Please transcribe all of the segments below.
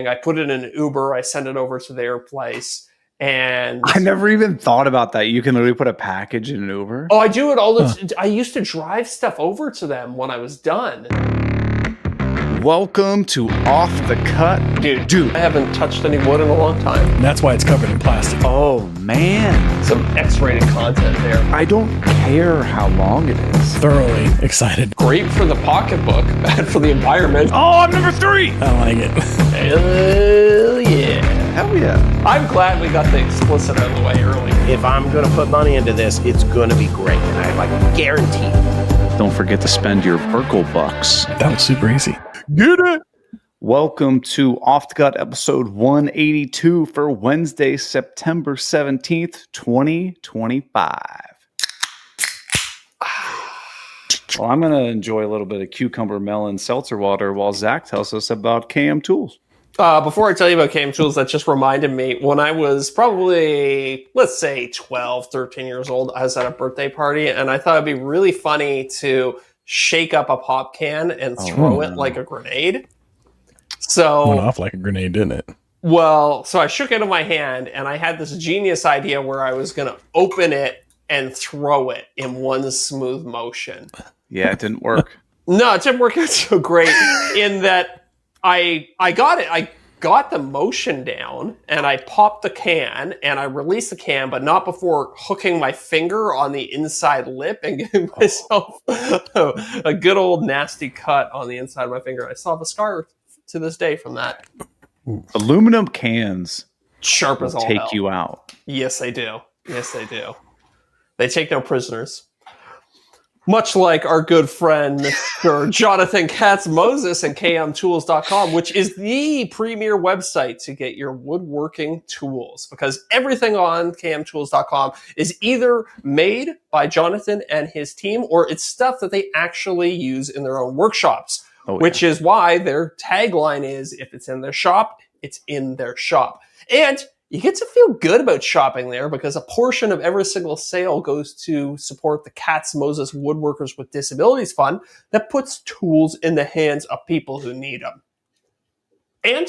I put it in an Uber. I send it over to their place. And I never even thought about that. You can literally put a package in an Uber. Oh, I do it all the time. I used to drive stuff over to them when I was done. Welcome to Off the Cut. Dude. I haven't touched any wood in a long time. And that's why it's covered in plastic. Oh, man. Some X-rated content there. I don't care how long it is. Thoroughly excited. Great for the pocketbook, bad for the environment. Oh, I'm number 3. I like it. Hell yeah. Hell yeah. I'm glad we got the explicit out of the way early. If I'm going to put money into this, it's going to be great. And I guarantee. Don't forget to spend your Burkle bucks. That was super easy. Get it. Welcome to Off the Cut episode 182 for Wednesday, September 17th, 2025. Well, I'm going to enjoy a little bit of cucumber melon seltzer water while Zach tells us about KM Tools. Before I tell you about KM Tools, that just reminded me, when I was probably, let's say 12, 13 years old, I was at a birthday party, and I thought it'd be really funny to shake up a pop can and throw it like a grenade. So went off like a grenade, didn't it? Well, so I shook it in my hand, and I had this genius idea where I was going to open it and throw it in one smooth motion. Yeah, it didn't work. No, it didn't work out so great in that I got it. I got the motion down, and I popped the can, and I released the can, but not before hooking my finger on the inside lip and giving myself a good old nasty cut on the inside of my finger. I still have a scar to this day from that. Aluminum cans Sharp as all hell. Take you out. Yes, they do. Yes, they do. They take no prisoners. Much like our good friend, Mr. Jonathan Katz-Moses and KMTools.com, which is the premier website to get your woodworking tools, because everything on KMTools.com is either made by Jonathan and his team, or it's stuff that they actually use in their own workshops, which is why their tagline is, if it's in their shop, it's in their shop. And you get to feel good about shopping there because a portion of every single sale goes to support the Katz-Moses Woodworkers with Disabilities Fund that puts tools in the hands of people who need them. And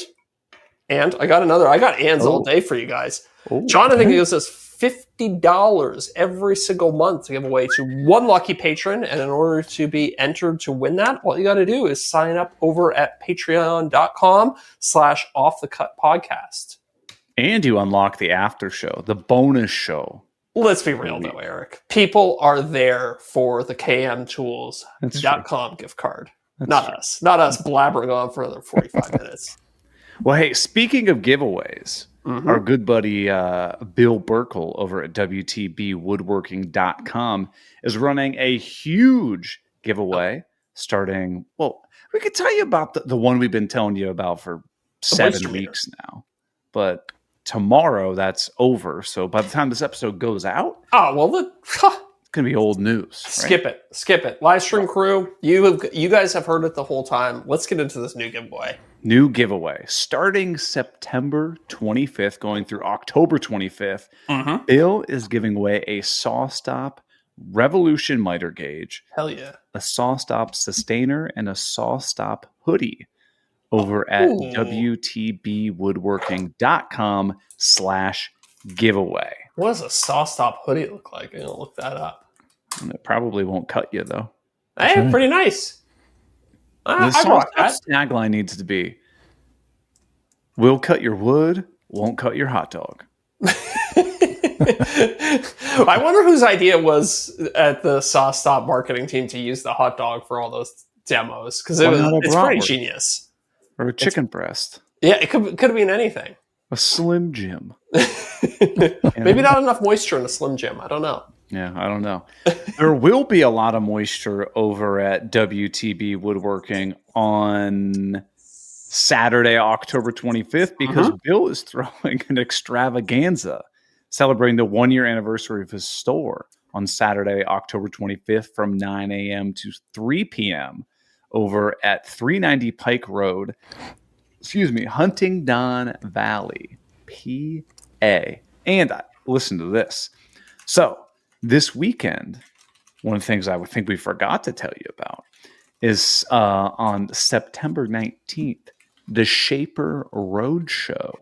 I got ands all day for you guys. Jonathan gives us $50 every single month to give away to one lucky patron. And in order to be entered to win that, all you got to do is sign up over at patreon.com/offthecutpodcast. And you unlock the Aftershow, the bonus show. Let's be real, though, Eric. People are there for the KMTools.com gift card. Not us blabbering on for another 45 minutes. Well, hey, speaking of giveaways, our good buddy Bill Burkle over at WTBwoodworking.com is running a huge giveaway starting, well, we could tell you about the one we've been telling you about for 7 weeks now. But tomorrow that's over. So by the time this episode goes out, it's going to be old news. Right? Skip it. Live stream crew, you guys have heard it the whole time. Let's get into this new giveaway. New giveaway starting September 25th, going through October 25th. Bill is giving away a SawStop Revolution miter gauge. Hell yeah. A SawStop Sustainer and a SawStop hoodie over at WTBwoodworking.com/giveaway. What does a SawStop hoodie look like? I'm going to look that up. And it probably won't cut you, though. Hey, pretty nice. The SawStop tagline needs to be, "We'll cut your wood, won't cut your hot dog." I wonder whose idea was at the SawStop marketing team to use the hot dog for all those demos, because it's pretty genius. Or a chicken breast. Yeah, it could have been anything. A Slim Jim. Maybe not enough moisture in a Slim Jim. I don't know. Yeah, I don't know. There will be a lot of moisture over at WTB Woodworking on Saturday, October 25th, because Bill is throwing an extravaganza celebrating the 1-year anniversary of his store on Saturday, October 25th from 9 a.m. to 3 p.m. over at 390 Pike Road, Huntingdon Valley, PA. And listen to this. So this weekend, one of the things I would think we forgot to tell you about is on September 19th, the Shaper Roadshow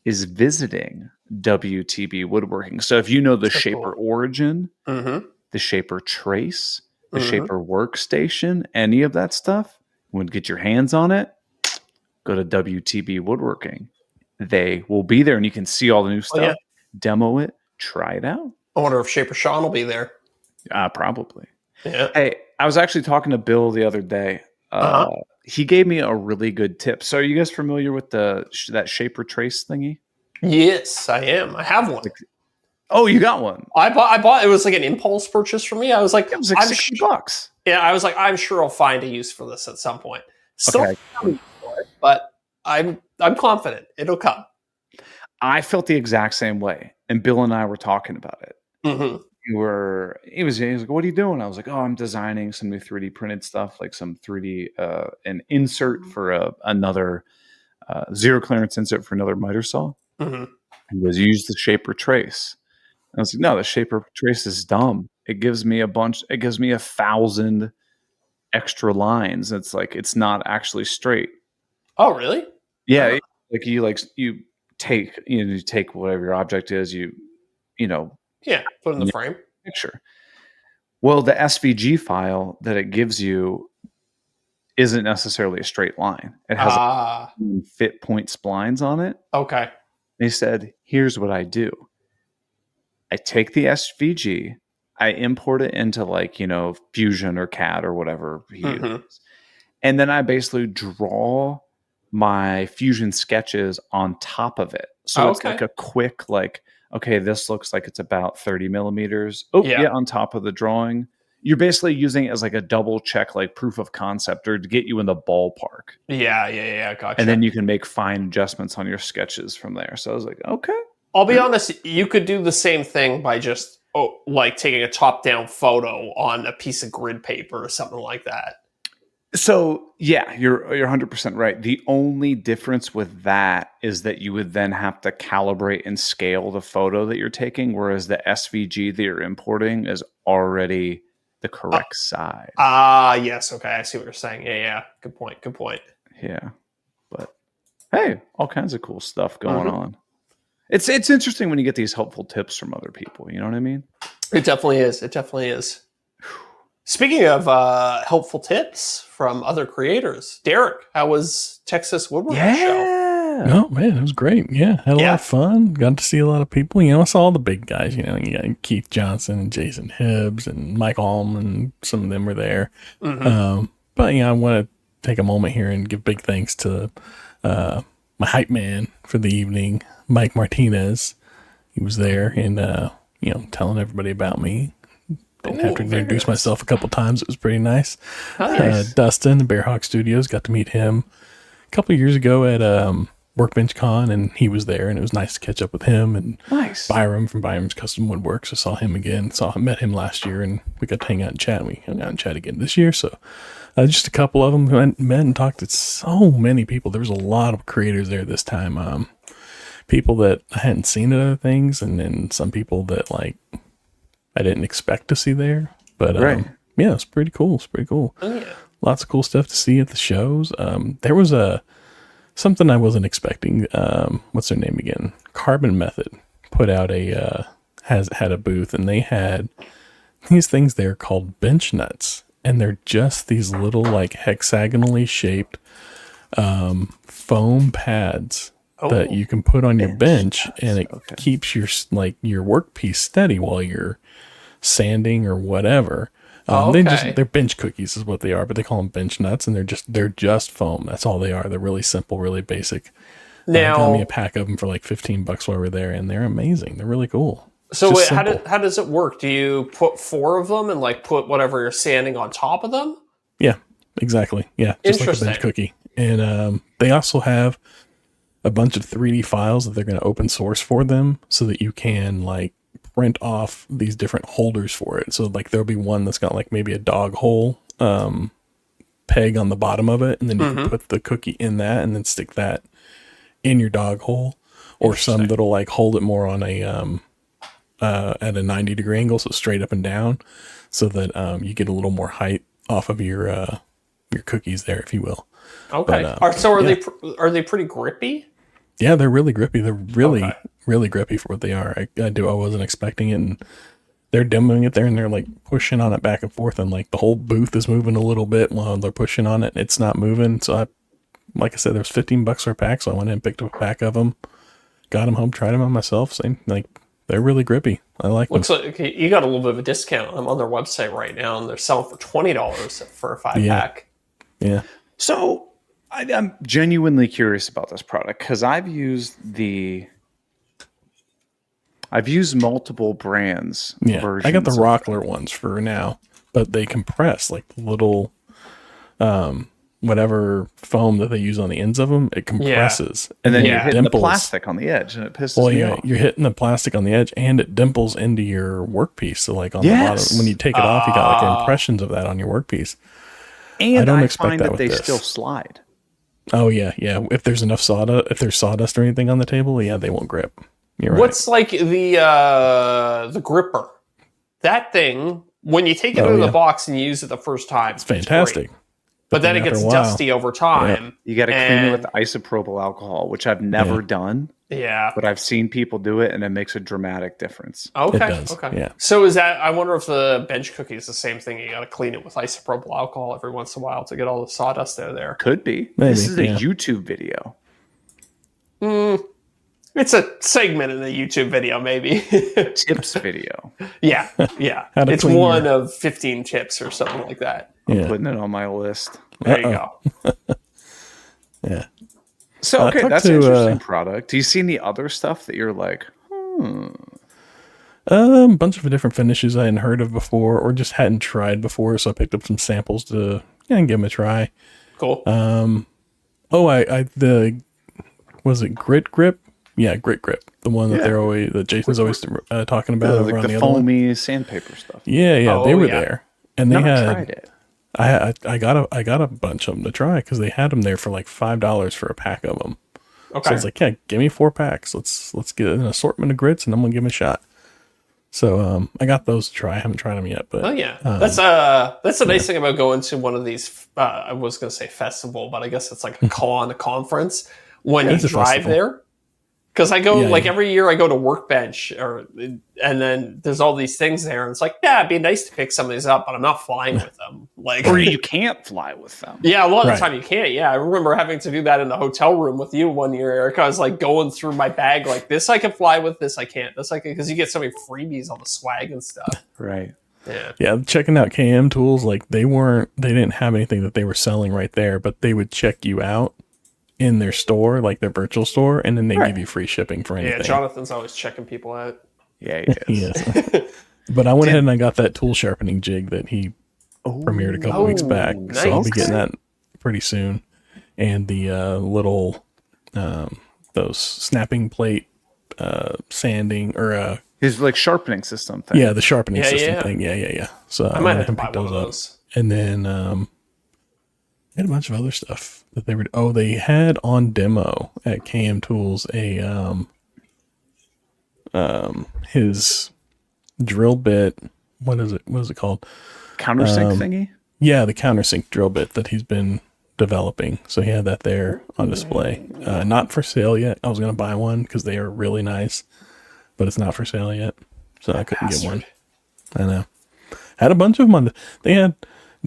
is visiting WTB Woodworking. So if you know the Shaper Origin, Mm-hmm. the Shaper Trace, the Shaper Workstation, any of that stuff, you want to get your hands on it, go to WTB Woodworking. They will be there and you can see all the new stuff, demo it, try it out. I wonder if Shaper Sean will be there. Probably. Yeah. Hey, I was actually talking to Bill the other day. He gave me a really good tip. So are you guys familiar with that Shaper Trace thingy? Yes, I am. I have one. Oh, you got one. I bought it was like an impulse purchase for me. I was like, It was like $60. Yeah, I was like, I'm sure I'll find a use for this at some point. Still Okay. for it, but I'm confident it'll come. I felt the exact same way. And Bill and I were talking about it. Mm-hmm. He was like, what are you doing? I was like, oh, I'm designing some new 3D printed stuff, like some 3D, an insert for another zero clearance insert for another miter saw. Mm-hmm. He goes, use the Shaper Trace. I was like, no, the Shaper Trace is dumb. It gives me 1,000 extra lines. It's like, it's not actually straight. Oh, really? Yeah. You take whatever your object is, you know, put in the frame. Picture. Well, the SVG file that it gives you isn't necessarily a straight line. It has fit point splines on it. Okay. They said, here's what I do. I take the SVG, I import it into Fusion or CAD or whatever he uses. And then I basically draw my Fusion sketches on top of it. So it's like a quick, okay, this looks like it's about 30 millimeters. On top of the drawing. You're basically using it as like a double check, like proof of concept or to get you in the ballpark. Yeah, gotcha. And then you can make fine adjustments on your sketches from there. So I was like, okay. I'll be honest, you could do the same thing by just taking a top-down photo on a piece of grid paper or something like that. So yeah, you're 100% right. The only difference with that is that you would then have to calibrate and scale the photo that you're taking, whereas the SVG that you're importing is already the correct size. Yes. Okay, I see what you're saying. Yeah. Good point. Yeah, but hey, all kinds of cool stuff going on. It's interesting when you get these helpful tips from other people. You know what I mean? It definitely is. Speaking of helpful tips from other creators, Deric, how was Texas Woodworking Show? Oh man, it was great. Yeah, had a lot of fun. Got to see a lot of people. I saw all the big guys. You got Keith Johnson and Jason Hibbs and Mike Alm, and some of them were there. But I want to take a moment here and give big thanks to my hype man for the evening, Mike Martinez. He was there and telling everybody about me. Didn't have to introduce myself a couple times. It was pretty nice. Dustin, Bearhawk Studios, got to meet him a couple years ago at Workbench Con, and he was there, and it was nice to catch up with him. And Byram from Byram's Custom Woodworks, I saw him again. Met him last year, and we got to hang out and chat. We hung out and chat again this year. So just a couple of them who I met and talked to so many people. There was a lot of creators there this time. People that I hadn't seen at other things, and then some people that I didn't expect to see there, but it's pretty cool. Oh, yeah. Lots of cool stuff to see at the shows. There was something I wasn't expecting. What's their name again? Carbon Method put out had a booth, and they had these things there called bench nuts, and they're just these little hexagonally shaped foam pads that you can put on your bench, and it keeps your workpiece steady while you're sanding or whatever. They're bench cookies is what they are, but they call them bench nuts, and they're just foam. That's all they are. They're really simple, really basic. Now, got me a pack of them for $15 while we're there, and they're amazing. They're really cool. So wait, how does it work? Do you put 4 of them and put whatever you're sanding on top of them? Yeah, exactly. Yeah, just like a bench cookie. And they also have a bunch of 3D files that they're going to open source for them, so that you can print off these different holders for it. So there'll be one that's got maybe a dog hole peg on the bottom of it, and then you can put the cookie in that and then stick that in your dog hole, or some that'll hold it more on a at a 90-degree angle, so straight up and down, so that you get a little more height off of your cookies there, if you will. Okay. But, Are they pretty grippy? Yeah, they're really grippy. They're really, really grippy for what they are. I wasn't expecting it, and they're demoing it there, and they're like pushing on it back and forth, and like the whole booth is moving a little bit while they're pushing on it. It's not moving. So like I said, there's $15 for a pack, so I went in and picked up a pack of them, got them home, tried them on myself. Same, like they're really grippy. I like Looks them. like you got a little bit of a discount. I'm on their website right now, and they're selling for $20 for a 5-pack. Yeah. So I'm genuinely curious about this product because I've used multiple brands. Yeah, I got the versions of Rockler ones for now, but they compress like the little, whatever foam that they use on the ends of them. It compresses, and then Yeah. you're hitting the dimples. plastic on the edge, and it pisses Well, me yeah, off. you're hitting the plastic on the edge, and it dimples into your workpiece. So, like on the Yes. bottom, when you take it off, you got like impressions of that on your workpiece. And don't I expect find that that with they this. still slide. Oh yeah. If there's enough if there's sawdust or anything on the table, yeah, they won't grip. You're right. What's like the gripper? That thing, when you take it out of the box and you use it the first time, It's fantastic. great. But then it after gets a while- dusty over time. You got to clean And- it with isopropyl alcohol, which I've never done, Yeah. but I've seen people do it, and it makes a dramatic difference. Okay. It does, Okay. yeah. So is that? I wonder if the bench cookie is the same thing. You got to clean it with isopropyl alcohol every once in a while to get all the sawdust out of there. Could be. Maybe, This is a yeah. YouTube video. It's a segment in the YouTube video, maybe. Tips video. Yeah. How to It's clean one your- of 15 tips or something like that. Yeah. Putting it on my list. There you go. Yeah. So, okay, talked that's to, an interesting product. Do you see any other stuff that you're like, Bunch of different finishes I hadn't heard of before, or just hadn't tried before. So I picked up some samples to give them a try. Cool. Was it Grit Grip? Yeah, Grit Grip. The one that that Jason's always talking about over on like the the other one. foamy sandpaper stuff? Yeah, Oh, they were yeah. there, and they Never had. tried it. I got a bunch of them to try because they had them there for like $5 for a pack of them. Okay. So it's like, yeah, give me 4 packs. Let's get an assortment of grits, and I'm gonna give them a shot. So I got those to try. I haven't tried them yet, but Oh yeah, that's the nice thing about going to one of these. I was going to say festival, but I guess it's like a conference when you It's a drive festival. there. Because I go Yeah, yeah. every year, I go to Workbench, and then there's all these things there, and it's like, yeah, it'd be nice to pick some of these up, but I'm not flying with them. Like, Or you can't fly with them. yeah, a lot of Right. the time you can't. Yeah, I remember having to do that in the hotel room with you one year, Eric. I was like going through my bag, like this I can fly with, this I can't. This I can, because you get so many freebies on the swag and stuff. Right. Yeah. checking out KM Tools, like they didn't have anything that they were selling right there, but they would check you out in their store, like their virtual store, and then they give you free shipping for anything. Yeah, Jonathan's always checking people out. Yeah, he is. Yes. But I went ahead and I got that tool sharpening jig that he premiered a couple weeks back. So I'll be nice. getting that pretty soon. And the little those snapping plate sanding or His like sharpening system thing. the sharpening Yeah, system yeah. thing. Yeah. So I might have to buy one of those. And then they had a bunch of other stuff that they were. Oh, they had on demo at KM Tools his drill bit. What is it? What is it called? Countersink thingy. Yeah, the countersink drill bit that he's been developing. So he had that there on display. Not for sale yet. I was gonna buy one because they are really nice, but it's not for sale yet. So I couldn't get one. I know. Had a bunch of them on. They had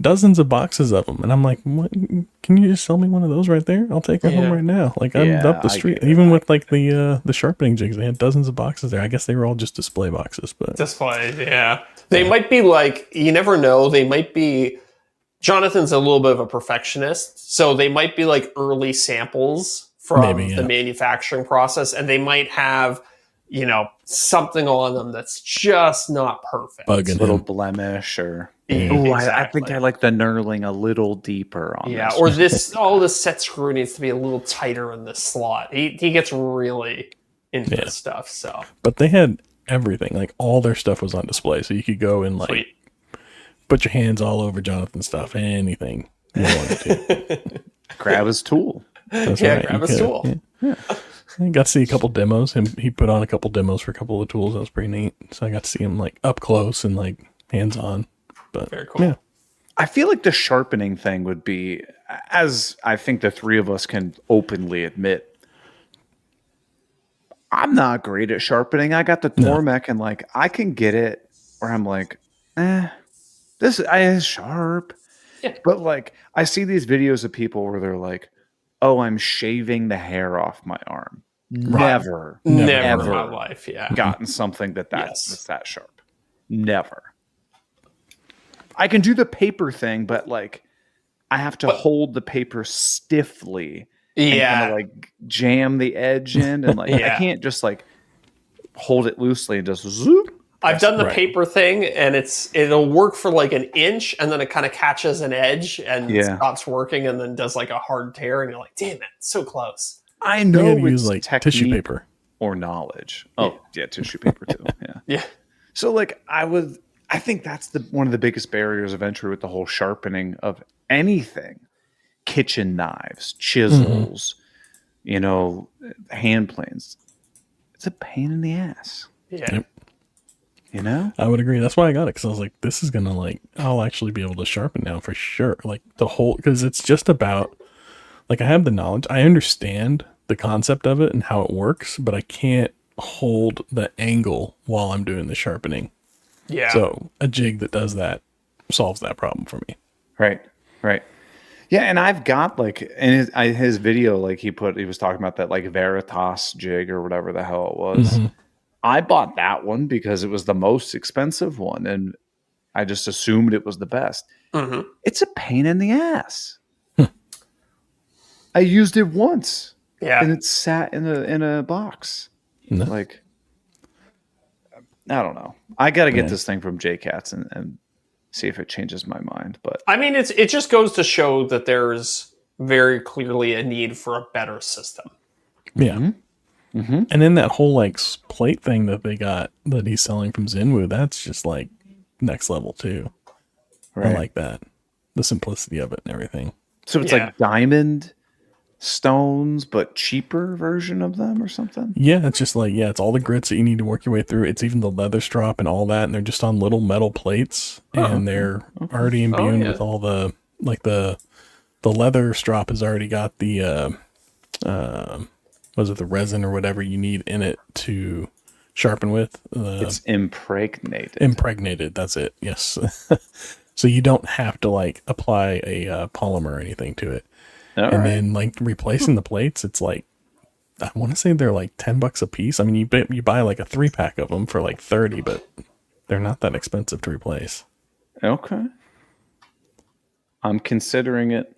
dozens of boxes of them, and I'm like, what? Can you just sell me one of those right there? I'll take it home right now. Like I'm Yeah, up the I street. get it. Even with like the sharpening jigs, they had dozens of boxes there. I guess they were all just display boxes, but Display, yeah. They might be like, you never know. They might be. Jonathan's a little bit of a perfectionist, so they might be like early samples from Maybe, yeah. the manufacturing process, and they might have, something on them that's just not perfect. bugging Little him. blemish or. Yeah, Ooh, I exactly. think I like the knurling a little deeper on Yeah, this. or this set screw needs to be a little tighter in this slot. He gets really into this stuff. So But they had everything. Like all their stuff was on display, so you could go and like sweet. put your hands all over Jonathan's stuff. Anything you wanted to. Grab his tool. That's Yeah, right, grab you a could. stool. Yeah. I got to see a couple demos. He put on a couple demos for a couple of the tools. That was pretty neat. So I got to see him like up close and like hands on. But Very cool. yeah, I feel like the sharpening thing would be as I think the three of us can openly admit, I'm not great at sharpening. I got the Tormek and like I can get it where I'm like, this is sharp. Yeah. But like I see these videos of people where they're like, oh, I'm shaving the hair off my arm. Never Never ever in my life. Yeah. gotten something that's Yes. that sharp. Never. I can do the paper thing, but like I have to hold the paper stiffly and kind of like jam the edge in, and like I can't just like hold it loosely and just zoop. I've done the paper thing, and it'll work for like an inch, and then it kind of catches an edge and stops working, and then does like a hard tear, and you're like, "Damn it, it's so close." I know it's use like tissue paper or knowledge. Oh yeah, tissue paper too. Yeah, yeah. So like I think that's one of the biggest barriers of entry with the whole sharpening of anything: kitchen knives, chisels, hand planes. It's a pain in the ass. Yeah. Yep. I would agree. That's why I got it, because I was like, this is going to I'll actually be able to sharpen now for sure. Like the whole, because it's just about, like I have the knowledge. I understand the concept of it and how it works, but I can't hold the angle while I'm doing the sharpening. Yeah. So a jig that does that solves that problem for me. Right. Yeah, and I've got like in his video, like he was talking about that like Veritas jig or whatever the hell it was. Mm-hmm. I bought that one because it was the most expensive one, and I just assumed it was the best. Mm-hmm. It's a pain in the ass. I used it once, and it sat in a box. No. Like, I don't know. I got to get this thing from JCats and see if it changes my mind. But I mean, it just goes to show that there's very clearly a need for a better system. Yeah. Mm-hmm. Mm-hmm. And then that whole like plate thing that they got that he's selling from Zenwu, that's just like next level too. Right. I like that. The simplicity of it and everything. So it's like diamond stones, but cheaper version of them or something? Yeah, it's just like, it's all the grits that you need to work your way through. It's even the leather strop and all that, and they're just on little metal plates, and they're already imbued with all the, like the leather strop has already got the, the resin or whatever you need in it to sharpen with. It's impregnated. Impregnated, that's it, yes. So you don't have to like apply a polymer or anything to it. Then like replacing the plates, it's like, I want to say they're like $10 a piece. I mean, you buy like a 3-pack of them for like 30, but they're not that expensive to replace. Okay. I'm considering it.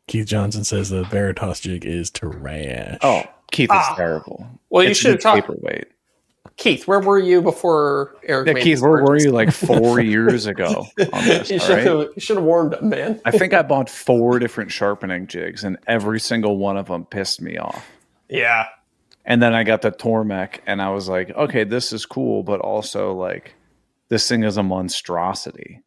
Keith Johnson says the Veritas jig is trash. Oh, Keith is terrible. Well, you should have talked. Paperweight. Keith, where were you before Eric? Yeah, Keith, where were you like 4 years ago on this? You should have warned him, man. I think I bought 4 different sharpening jigs, and every single one of them pissed me off. Yeah. And then I got the Tormek, and I was like, okay, this is cool, but also like this thing is a monstrosity.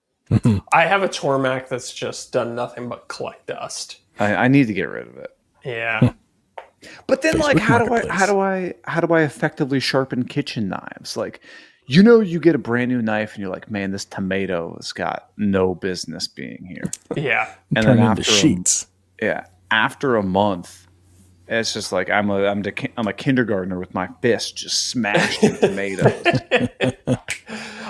I have a Tormek that's just done nothing but collect dust. I need to get rid of it. Yeah. But then, like, how do I effectively sharpen kitchen knives? Like, you get a brand new knife and you're like, man, this tomato has got no business being here. Yeah, and then after sheets. After a month, it's just like I'm a kindergartner with my fist just smashed in tomatoes.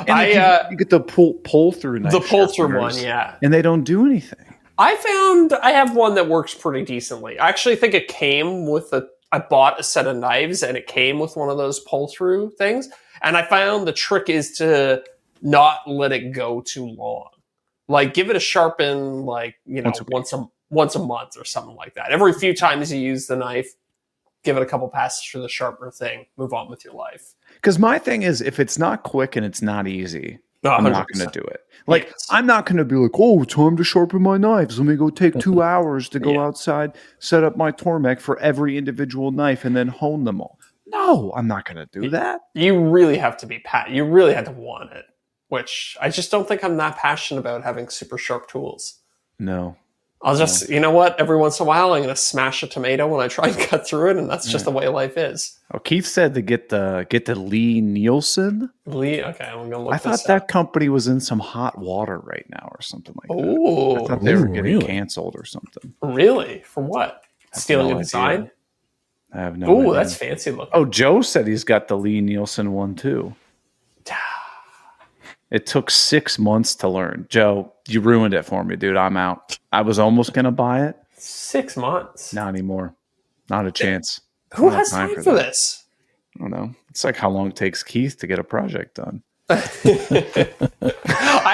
And you get the pull through knife, the pull through one, and they don't do anything. I found I have one that works pretty decently. I actually think it came with I bought a set of knives and it came with one of those pull through things. And I found the trick is to not let it go too long. Like give it a sharpen, like, once a month or something like that. Every few times you use the knife, give it a couple passes through the sharpener thing, move on with your life. Because my thing is, if it's not quick and it's not easy, I'm not going to do it. Like, I'm not going to be like, oh, time to sharpen my knives. Let me go take 2 hours to go outside, set up my Tormek for every individual knife, and then hone them all. No, I'm not going to do that. You really have to be you really have to want it, which I just don't think I'm that passionate about having super sharp tools. No. I'll just, you know what? Every once in a while, I'm going to smash a tomato when I try and cut through it, and that's just the way life is. Oh, Keith said to get the Lee Nielsen. Okay, I'm going to look I thought that company was in some hot water right now or something like that. I thought they were getting canceled or something. Really? For what? Stealing a design? I have no idea. Ooh, that's fancy looking. Oh, Joe said he's got the Lee Nielsen one too. It took 6 months to learn. Joe, you ruined it for me, dude. I'm out. I was almost going to buy it. 6 months? Not anymore. Not a chance. Who has time for this? I don't know. It's like how long it takes Keith to get a project done. I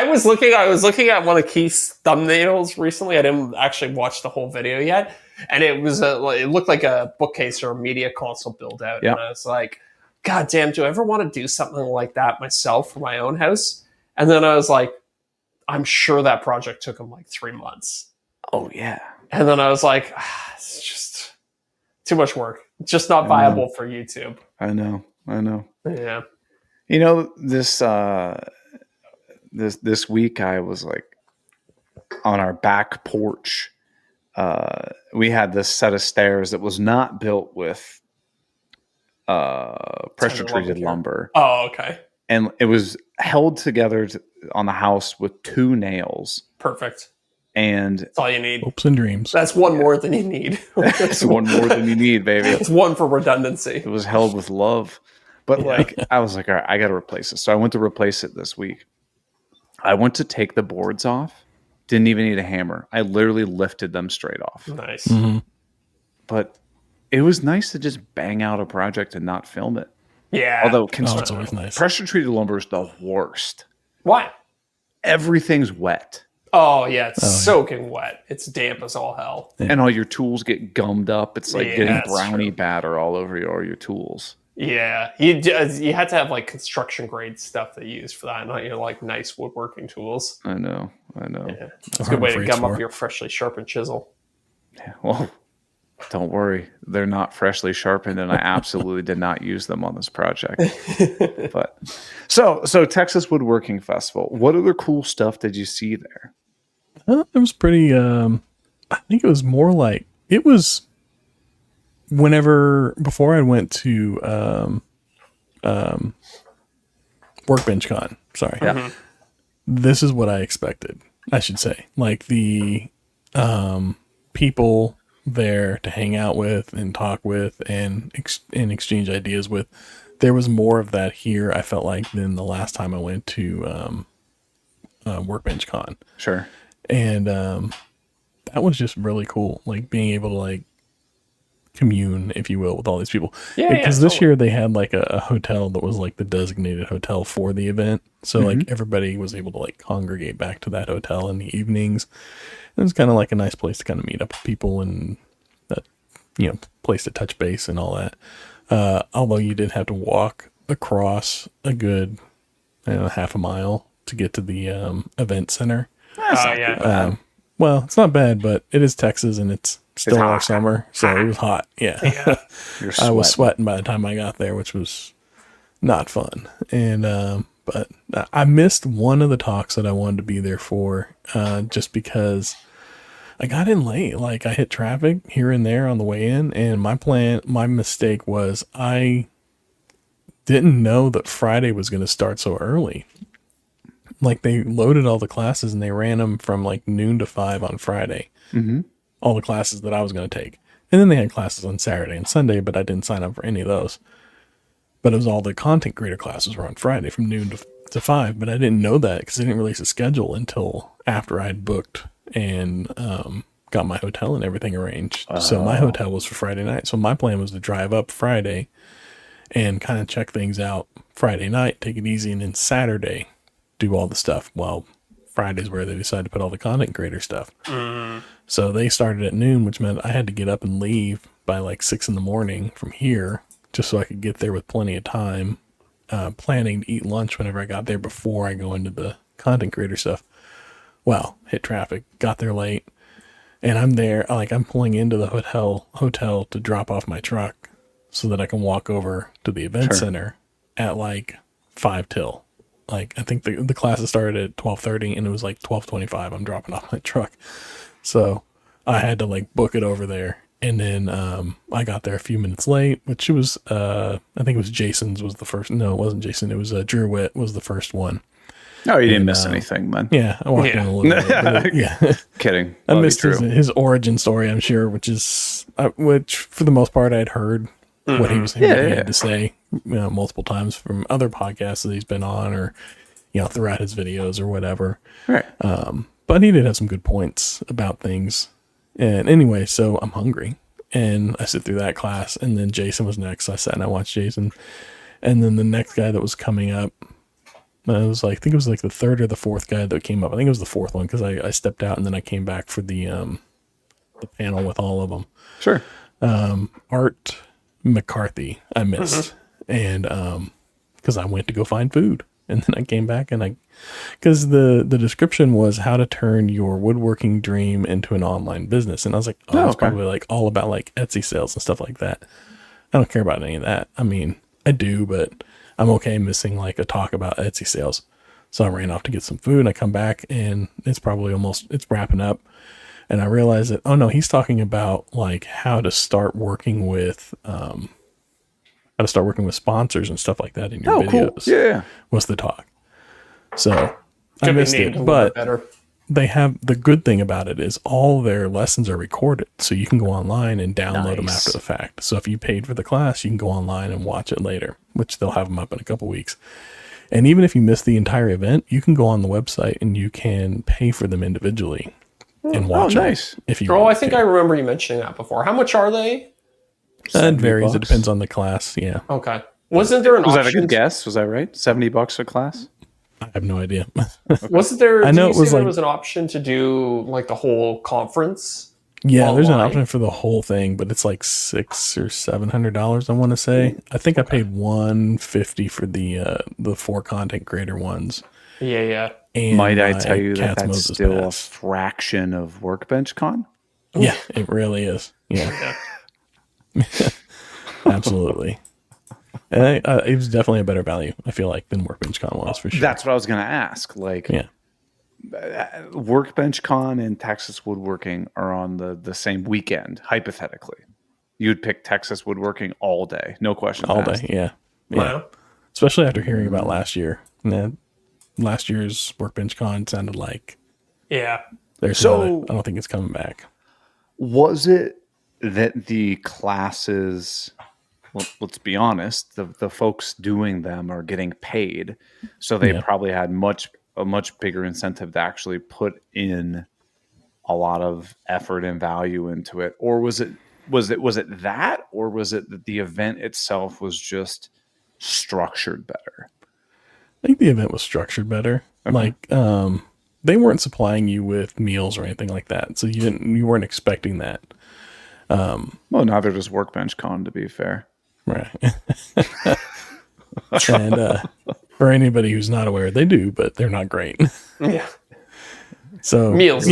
was looking at one of Keith's thumbnails recently. I didn't actually watch the whole video yet. And it looked like a bookcase or a media console build out. Yep. And I was like, God damn, do I ever want to do something like that myself for my own house? And then I was like, I'm sure that project took him like 3 months. Oh, yeah. And then I was like, it's just too much work. It's just not viable for YouTube. I know. Yeah. You know, this week I was like on our back porch. We had this set of stairs that was not built with pressure treated lumber. Oh, okay. And it was held together on the house with 2 nails. Perfect. And that's all you need. Hopes and dreams. That's one more than you need. That's one more than you need, baby. It's one for redundancy. It was held with love. But like, I was like, all right, I got to replace it. So I went to replace it this week. I went to take the boards off. Didn't even need a hammer. I literally lifted them straight off. Nice. Mm-hmm. But it was nice to just bang out a project and not film it. Yeah. Although it's always nice. Pressure treated lumber is the worst. Why? Everything's wet. Oh, yeah. It's soaking wet. It's damp as all hell. Yeah. And all your tools get gummed up. It's like getting brownie batter all over your tools. Yeah. You had to have like construction grade stuff they use for that, not your like nice woodworking tools. I know. Yeah. It's a good way to gum up your freshly sharpened chisel. Yeah, well, don't worry. They're not freshly sharpened, and I absolutely did not use them on this project. But so Texas Woodworking Festival. What other cool stuff did you see there? It was pretty. I think it was more like it was. Before I went to Workbench Con. Sorry. Yeah. This is what I expected. I should say, like the people there to hang out with and talk with and exchange ideas with. There was more of that here, I felt like, than the last time I went to Workbench Con. Sure. And that was just really cool, like being able to like commune, if you will, with all these people. Yeah, because this year they had like a hotel that was like the designated hotel for the event. So like everybody was able to like congregate back to that hotel in the evenings. It was kind of like a nice place to kind of meet up with people and that, place to touch base and all that. Although you did have to walk across a good half a mile to get to the event center. Well, it's not bad, but it is Texas and it's still our summer, so it was hot. Yeah. I was sweating by the time I got there, which was not fun. And but I missed one of the talks that I wanted to be there for, just because I got in late. Like I hit traffic here and there on the way in, and my mistake was I didn't know that Friday was going to start so early. Like they loaded all the classes and they ran them from like noon to 5 on Friday. Mm-hmm. All the classes that I was going to take. And then they had classes on Saturday and Sunday, but I didn't sign up for any of those. But it was all the content creator classes were on Friday from noon to 5. But I didn't know that because they didn't release a schedule until after I'd booked and got my hotel and everything arranged. So my hotel was for Friday night. So my plan was to drive up Friday and kind of check things out Friday night, take it easy, and then Saturday do all the stuff. Well, Friday's where they decided to put all the content creator stuff. So they started at noon, which meant I had to get up and leave by like 6 a.m. from here just so I could get there with plenty of time, planning to eat lunch whenever I got there before I go into the content creator stuff. Well, hit traffic, got there late, and I'm there, like I'm pulling into the hotel to drop off my truck so that I can walk over to the event center at like 5 till. Like, I think the classes started at 12:30 and it was like 12:25. I'm dropping off my truck. So I had to like book it over there. And then I got there a few minutes late, which was, I think it was Jason's was the first. No, it wasn't Jason. It was Drew Witt was the first one. No, you didn't miss anything, man. Yeah, I walked in a little bit. But yeah. Kidding. I missed his origin story, I'm sure, which for the most part I'd heard what he had to say multiple times from other podcasts that he's been on or, throughout his videos or whatever. Right. But he did have some good points about things. And anyway, so I'm hungry and I sit through that class and then Jason was next. So I sat and I watched Jason. And then the next guy that was coming up, I think it was like the third or the fourth guy that came up. I think it was the fourth one because I stepped out and then I came back for the panel with all of them. Sure. Art McCarthy I missed. And because I went to go find food. And then I came back because the description was how to turn your woodworking dream into an online business. And I was like, it's probably like all about like Etsy sales and stuff like that. I don't care about any of that. I mean, I do, but I'm okay missing like a talk about Etsy sales. So I ran off to get some food and I come back and it's wrapping up. And I realized that, he's talking about like how to start working with, sponsors and stuff like that in your videos. Cool. Yeah. Was the talk. So I missed it, but they have the good thing about it is all their lessons are recorded. So you can go online and download them after the fact. So if you paid for the class, you can go online and watch it later, which they'll have them up in a couple weeks. And even if you miss the entire event, you can go on the website and you can pay for them individually and watch them. If you I think I remember you mentioning that before. How much are they? It varies. It depends on the class. Yeah. Okay. Wasn't there an option? Was that a good guess? Was that right? $70 a class? I have no idea. Wasn't there? I know it was there was an option to do like the whole conference. Yeah, online? There's an option for the whole thing, but it's like $600 or $700. I want to say. I think I paid $150 for the 4 content creator ones. Yeah. And might I tell you that's Moses still pass. a fraction of Workbench Con? Yeah, it really is. Yeah. Absolutely. And it was definitely a better value, I feel like, than Workbench Con was for sure. That's what I was going to ask. Workbench Con and Texas Woodworking are on the same weekend, hypothetically. You'd pick Texas Woodworking all day, no question. All day, yeah. Wow. Especially after hearing about last year. Last year's Workbench Con sounded like... Yeah. I don't think it's coming back. Was it that the classes... Well, let's be honest, the folks doing them are getting paid. So they probably had a much bigger incentive to actually put in a lot of effort and value into it. Or was it that, or was it that the event itself was just structured better? I think the event was structured better. Okay. Like, they weren't supplying you with meals or anything like that. So you weren't expecting that. Well, neither does Workbench Con, to be fair. Right. And for anybody who's not aware, they do, but they're not great. Yeah. So meals.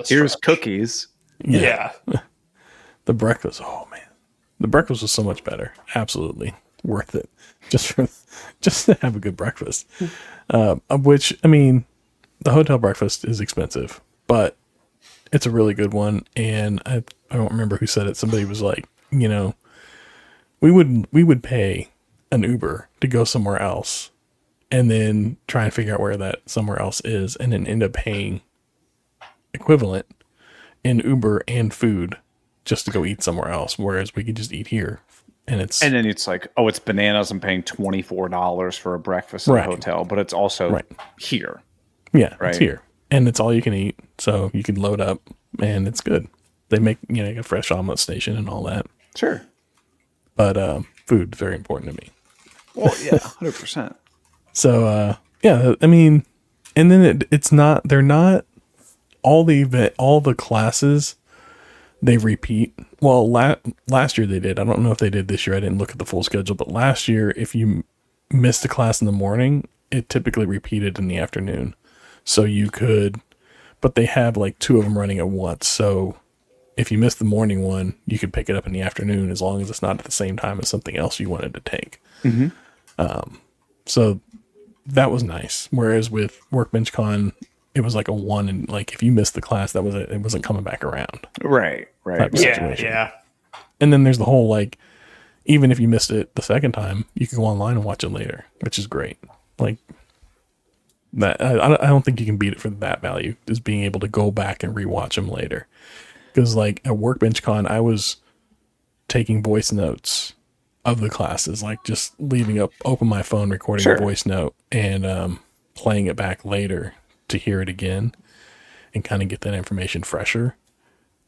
Here's cookies. Yeah. The breakfast. Oh man, the breakfast was so much better. Absolutely worth it. Just to have a good breakfast. Which, I mean, the hotel breakfast is expensive, but it's a really good one. And I don't remember who said it. Somebody was like, we would pay an Uber to go somewhere else and then try and figure out where that somewhere else is and then end up paying equivalent in Uber and food just to go eat somewhere else. Whereas we could just eat here. And then it's like, it's bananas. I'm paying $24 for a breakfast at a hotel, but it's also here. Yeah, right? It's here. And it's all you can eat. So you can load up and it's good. They make, a fresh omelet station and all that. Sure. But food is very important to me. Well, yeah, 100%. So, I mean, and then they're not all the classes they repeat. Well, last year they did. I don't know if they did this year. I didn't look at the full schedule, but last year, if you missed a class in the morning, it typically repeated in the afternoon. So but they have like 2 of them running at once. So if you missed the morning one, you could pick it up in the afternoon as long as it's not at the same time as something else you wanted to take. Mm-hmm. So that was nice. Whereas with Workbench Con, it was like a one, and like if you missed the class, that was it. It wasn't coming back around. Right. Type of situation. Yeah. And then there's the whole like, even if you missed it the second time, you can go online and watch it later, which is great. Like that, I don't think you can beat it for that value, is being able to go back and rewatch them later. Because like at Workbench Con, I was taking voice notes of the classes, like just leaving open my phone, recording a voice note, and playing it back later to hear it again and kind of get that information fresher.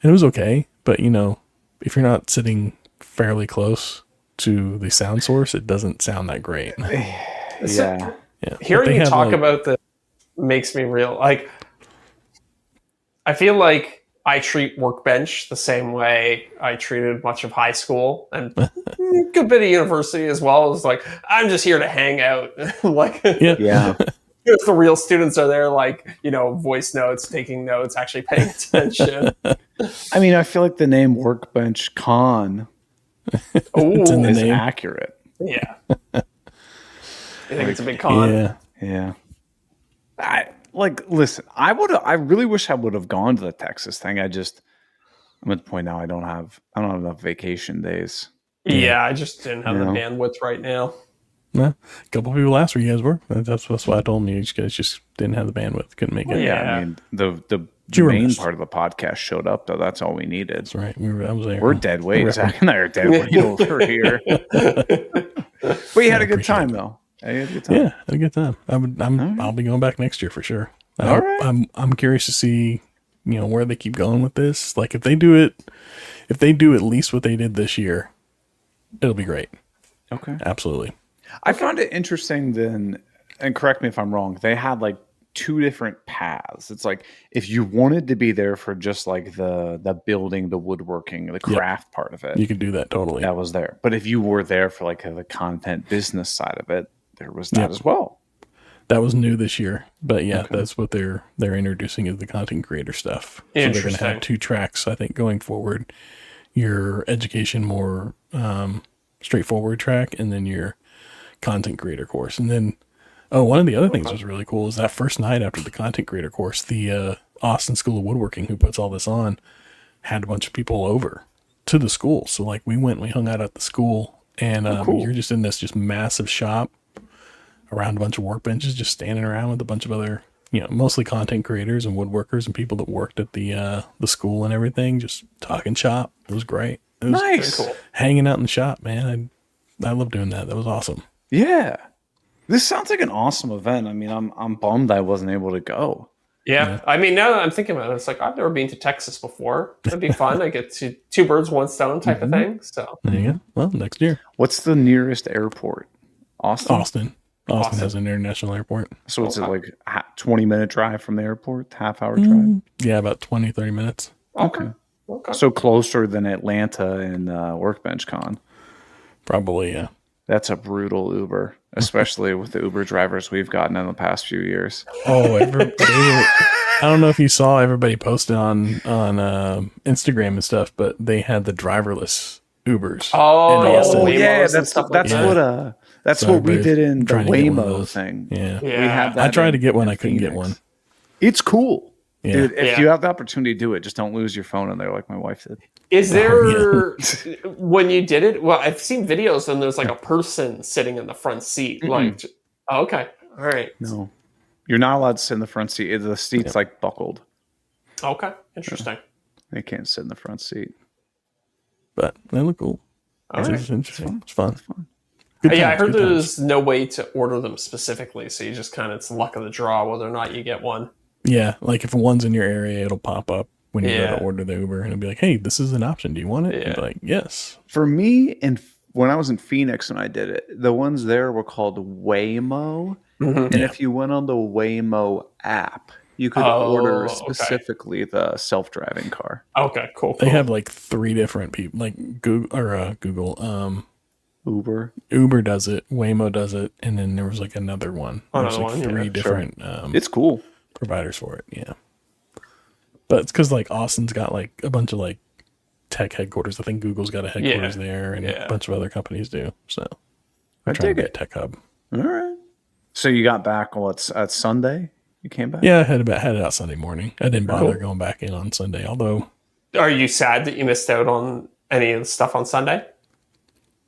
And it was okay, but you know, if you're not sitting fairly close to the sound source, it doesn't sound that great. Yeah. Hearing you talk about this makes me real. Like, I feel like I treat Workbench the same way I treated much of high school and a good bit of university as well. It's like, I'm just here to hang out. Like, Yeah. if the real students are there, like, you know, voice notes, taking notes, actually paying attention. I mean, I feel like the name Workbench Con It's in the is name. accurate. Yeah. I think it's a big con. Yeah. Listen, I really wish I would have gone to the Texas thing. I'm at the point now I don't have enough vacation days. Yeah, I just didn't have the bandwidth right now. No, a couple of people asked where you guys were. That's why I told them you guys just didn't have the bandwidth, couldn't make it. Yeah. I mean, the You were main missed. part of the podcast showed up, though. That's all we needed. That's right. I was there. We're dead weight. Zach and I are dead weight over here. But you had a good time, though. You had a good time. Yeah, had a good time. I'll be going back next year for sure. All right. I'm curious to see, you know, where they keep going with this. Like if they do at least what they did this year, it'll be great. Okay. Absolutely. I found it interesting then, and correct me if I'm wrong, they had like two different paths. It's like if you wanted to be there for just like the building, the woodworking, the craft part of it, You can do that totally. that was there. But if you were there for like the content business side of it, there was that as well. That was new this year, but that's what they're introducing is the content creator stuff. So they're going to have two tracks, I think, going forward. Your education more straightforward track, and then your content creator course. And then, one of the other things that was really cool is that first night after the content creator course, the Austin School of Woodworking, who puts all this on, had a bunch of people over to the school. So like we hung out at the school, and you're just in this just massive shop around a bunch of workbenches, just standing around with a bunch of other, you know, mostly content creators and woodworkers and people that worked at the school and everything, just talking shop. It was great. It was Nice. Cool. hanging out in the shop, man. I love doing that. That was awesome. Yeah. This sounds like an awesome event. I mean, I'm bummed I wasn't able to go. Yeah. I mean, now that I'm thinking about it, it's like I've never been to Texas before. That'd be fun. I get to two birds, one stone type of thing. So There you go. Well, next year. What's the nearest airport? Austin? Austin has an international airport. So it's like a 20-minute drive from the airport, half-hour drive? Yeah, about 20, 30 minutes. Okay. So closer than Atlanta and Workbench Con. Probably, yeah. That's a brutal Uber, especially with the Uber drivers we've gotten in the past few years. Oh, I don't know if you saw everybody posted on Instagram and stuff, but they had the driverless Ubers. Oh, yeah, that's So what we did in the trying to get one of Waymo those. thing. Yeah. We had that I tried to get one. in I couldn't get Phoenix. one. It's cool. Yeah. Dude, if you have the opportunity to do it, just don't lose your phone in there like my wife did. is there when you did it? Well, I've seen videos and there's like a person sitting in the front seat. Like, okay, all right, No. You're not allowed to sit in the front seat. The seat's like buckled. okay, interesting. They can't sit in the front seat. But they look cool. All It's right. interesting. It's fun. Good Yeah, I times, heard good times. there's no way to order them specifically, so you just kind of it's luck of the draw whether or not you get one. Yeah, like if one's in your area, it'll pop up when you go Yeah. to order the Uber, and it'll be like, "Hey, this is an option. Do you want it?" Yeah. And be like, "Yes." For me, when I was in Phoenix when I did it, the ones there were called Waymo. And if you went on the Waymo app, you could order okay. specifically the self-driving car. Okay, cool. They have like 3 different people, like Google, Uber. Uber does it, Waymo does it, and then there was like another one. There's Another like one, 3 yeah, different It's cool. providers for it. Yeah, but it's because like Austin's got like a bunch of like tech headquarters. I think Google's got a headquarters there, and a bunch of other companies do. So we're trying to dig be a it. tech hub. All right. So you got back, what's at Sunday? You came back? Yeah, I headed out Sunday morning. I didn't bother going back in on Sunday, although... Are you sad that you missed out on any of the stuff on Sunday?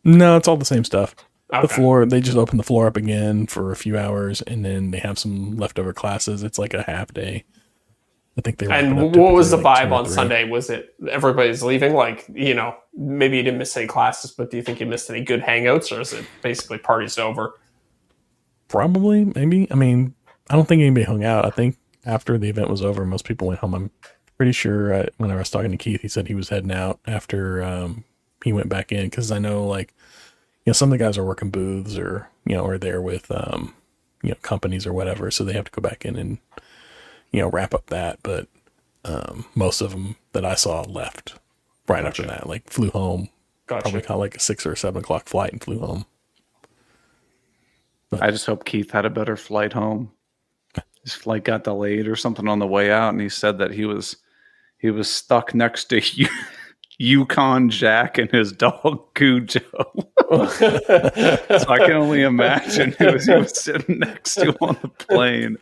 No, it's all the same stuff. Okay. The floor, they just open the floor up again for a few hours, and then they have some leftover classes. It's like a half day. I think they. And what was the vibe on Sunday? Was it everybody's leaving? Like, maybe you didn't miss any classes, but do you think you missed any good hangouts, or is it basically party's over? Probably, maybe. I mean, I don't think anybody hung out. I think after the event was over, most people went home. I'm pretty sure when I was talking to Keith, he said he was heading out after he went back in, because I know, like, some of the guys are working booths or are there with companies or whatever, so they have to go back in and wrap up that. But most of them that I saw left right after that, like flew home. Gotcha. Probably caught like a 6 or 7 o'clock flight and flew home. But I just hope Keith had a better flight home. His flight got delayed or something on the way out, and he said that he was stuck next to Yukon Jack and his dog Cujo. So I can only imagine who he was sitting next to on the plane.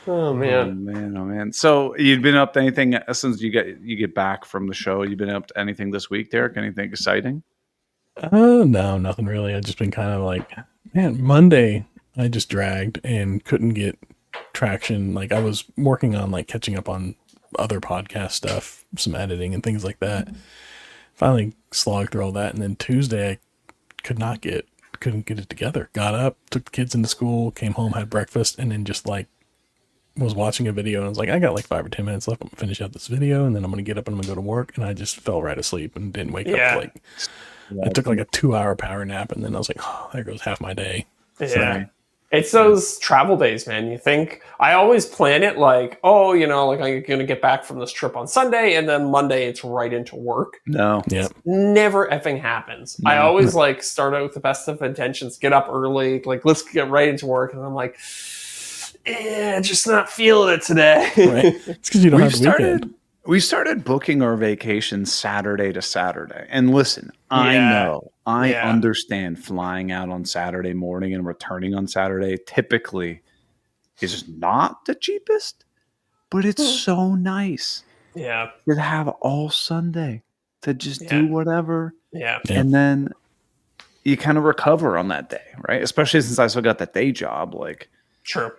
Oh man. Oh man. So you've been up to anything since you get back from the show? You've been up to anything this week, Deric? Anything exciting? No, nothing really. I've just been kind of like, man, Monday I just dragged and couldn't get traction. Like, I was working on like catching up on other podcast stuff, some editing and things like that. Finally slogged through all that, and then Tuesday I couldn't get it together. Got up, took the kids into school, came home, had breakfast, and then just like was watching a video, and I was like, I got like 5 or 10 minutes left. I'm gonna finish out this video, and then I'm gonna get up and I'm gonna go to work. And I just fell right asleep and didn't wake up. Like, I took like a 2-hour power nap, and then I was like, oh, there goes half my day. Yeah. So, It's those travel days, man. You think, I always plan it like, like I'm going to get back from this trip on Sunday, and then Monday it's right into work. No. yeah. Never effing happens. No. I always like start out with the best of intentions, get up early, like let's get right into work. And I'm like, just not feeling it today. Right. It's because you don't have the weekend. We started booking our vacation Saturday to Saturday. And listen, I know, I understand flying out on Saturday morning and returning on Saturday typically is not the cheapest, but it's so nice. Yeah. To have all Sunday to just do whatever. Yeah. And then you kind of recover on that day, right? Especially since I still got that day job. Like, Sure.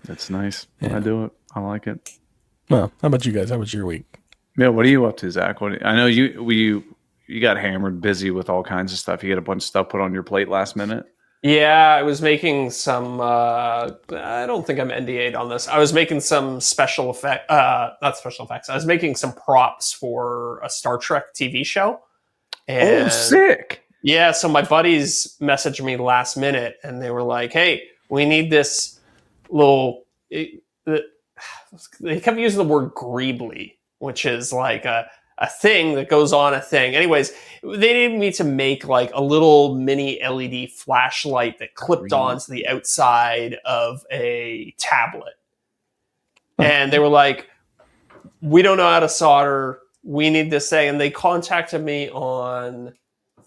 That's nice. Yeah. I do it. I like it. Well, how about you guys? How was your week? Yeah, what are you up to, Zach? I know you got hammered, busy with all kinds of stuff. You get a bunch of stuff put on your plate last minute. Yeah, I was making some. I don't think I'm NDA'd on this. I was making some special effect, not special effects. I was making some props for a Star Trek TV show. And sick! Yeah, so my buddies messaged me last minute, and they were like, "Hey, we need this little." They kept using the word greebly, which is like a thing that goes on a thing. Anyways, they needed me to make like a little mini LED flashlight that clipped onto the outside of a tablet. And they were like, we don't know how to solder. We need this thing. And they contacted me on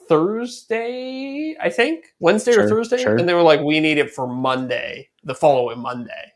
Thursday, I think. Wednesday or Thursday. Sure. And they were like, we need it for Monday, the following Monday.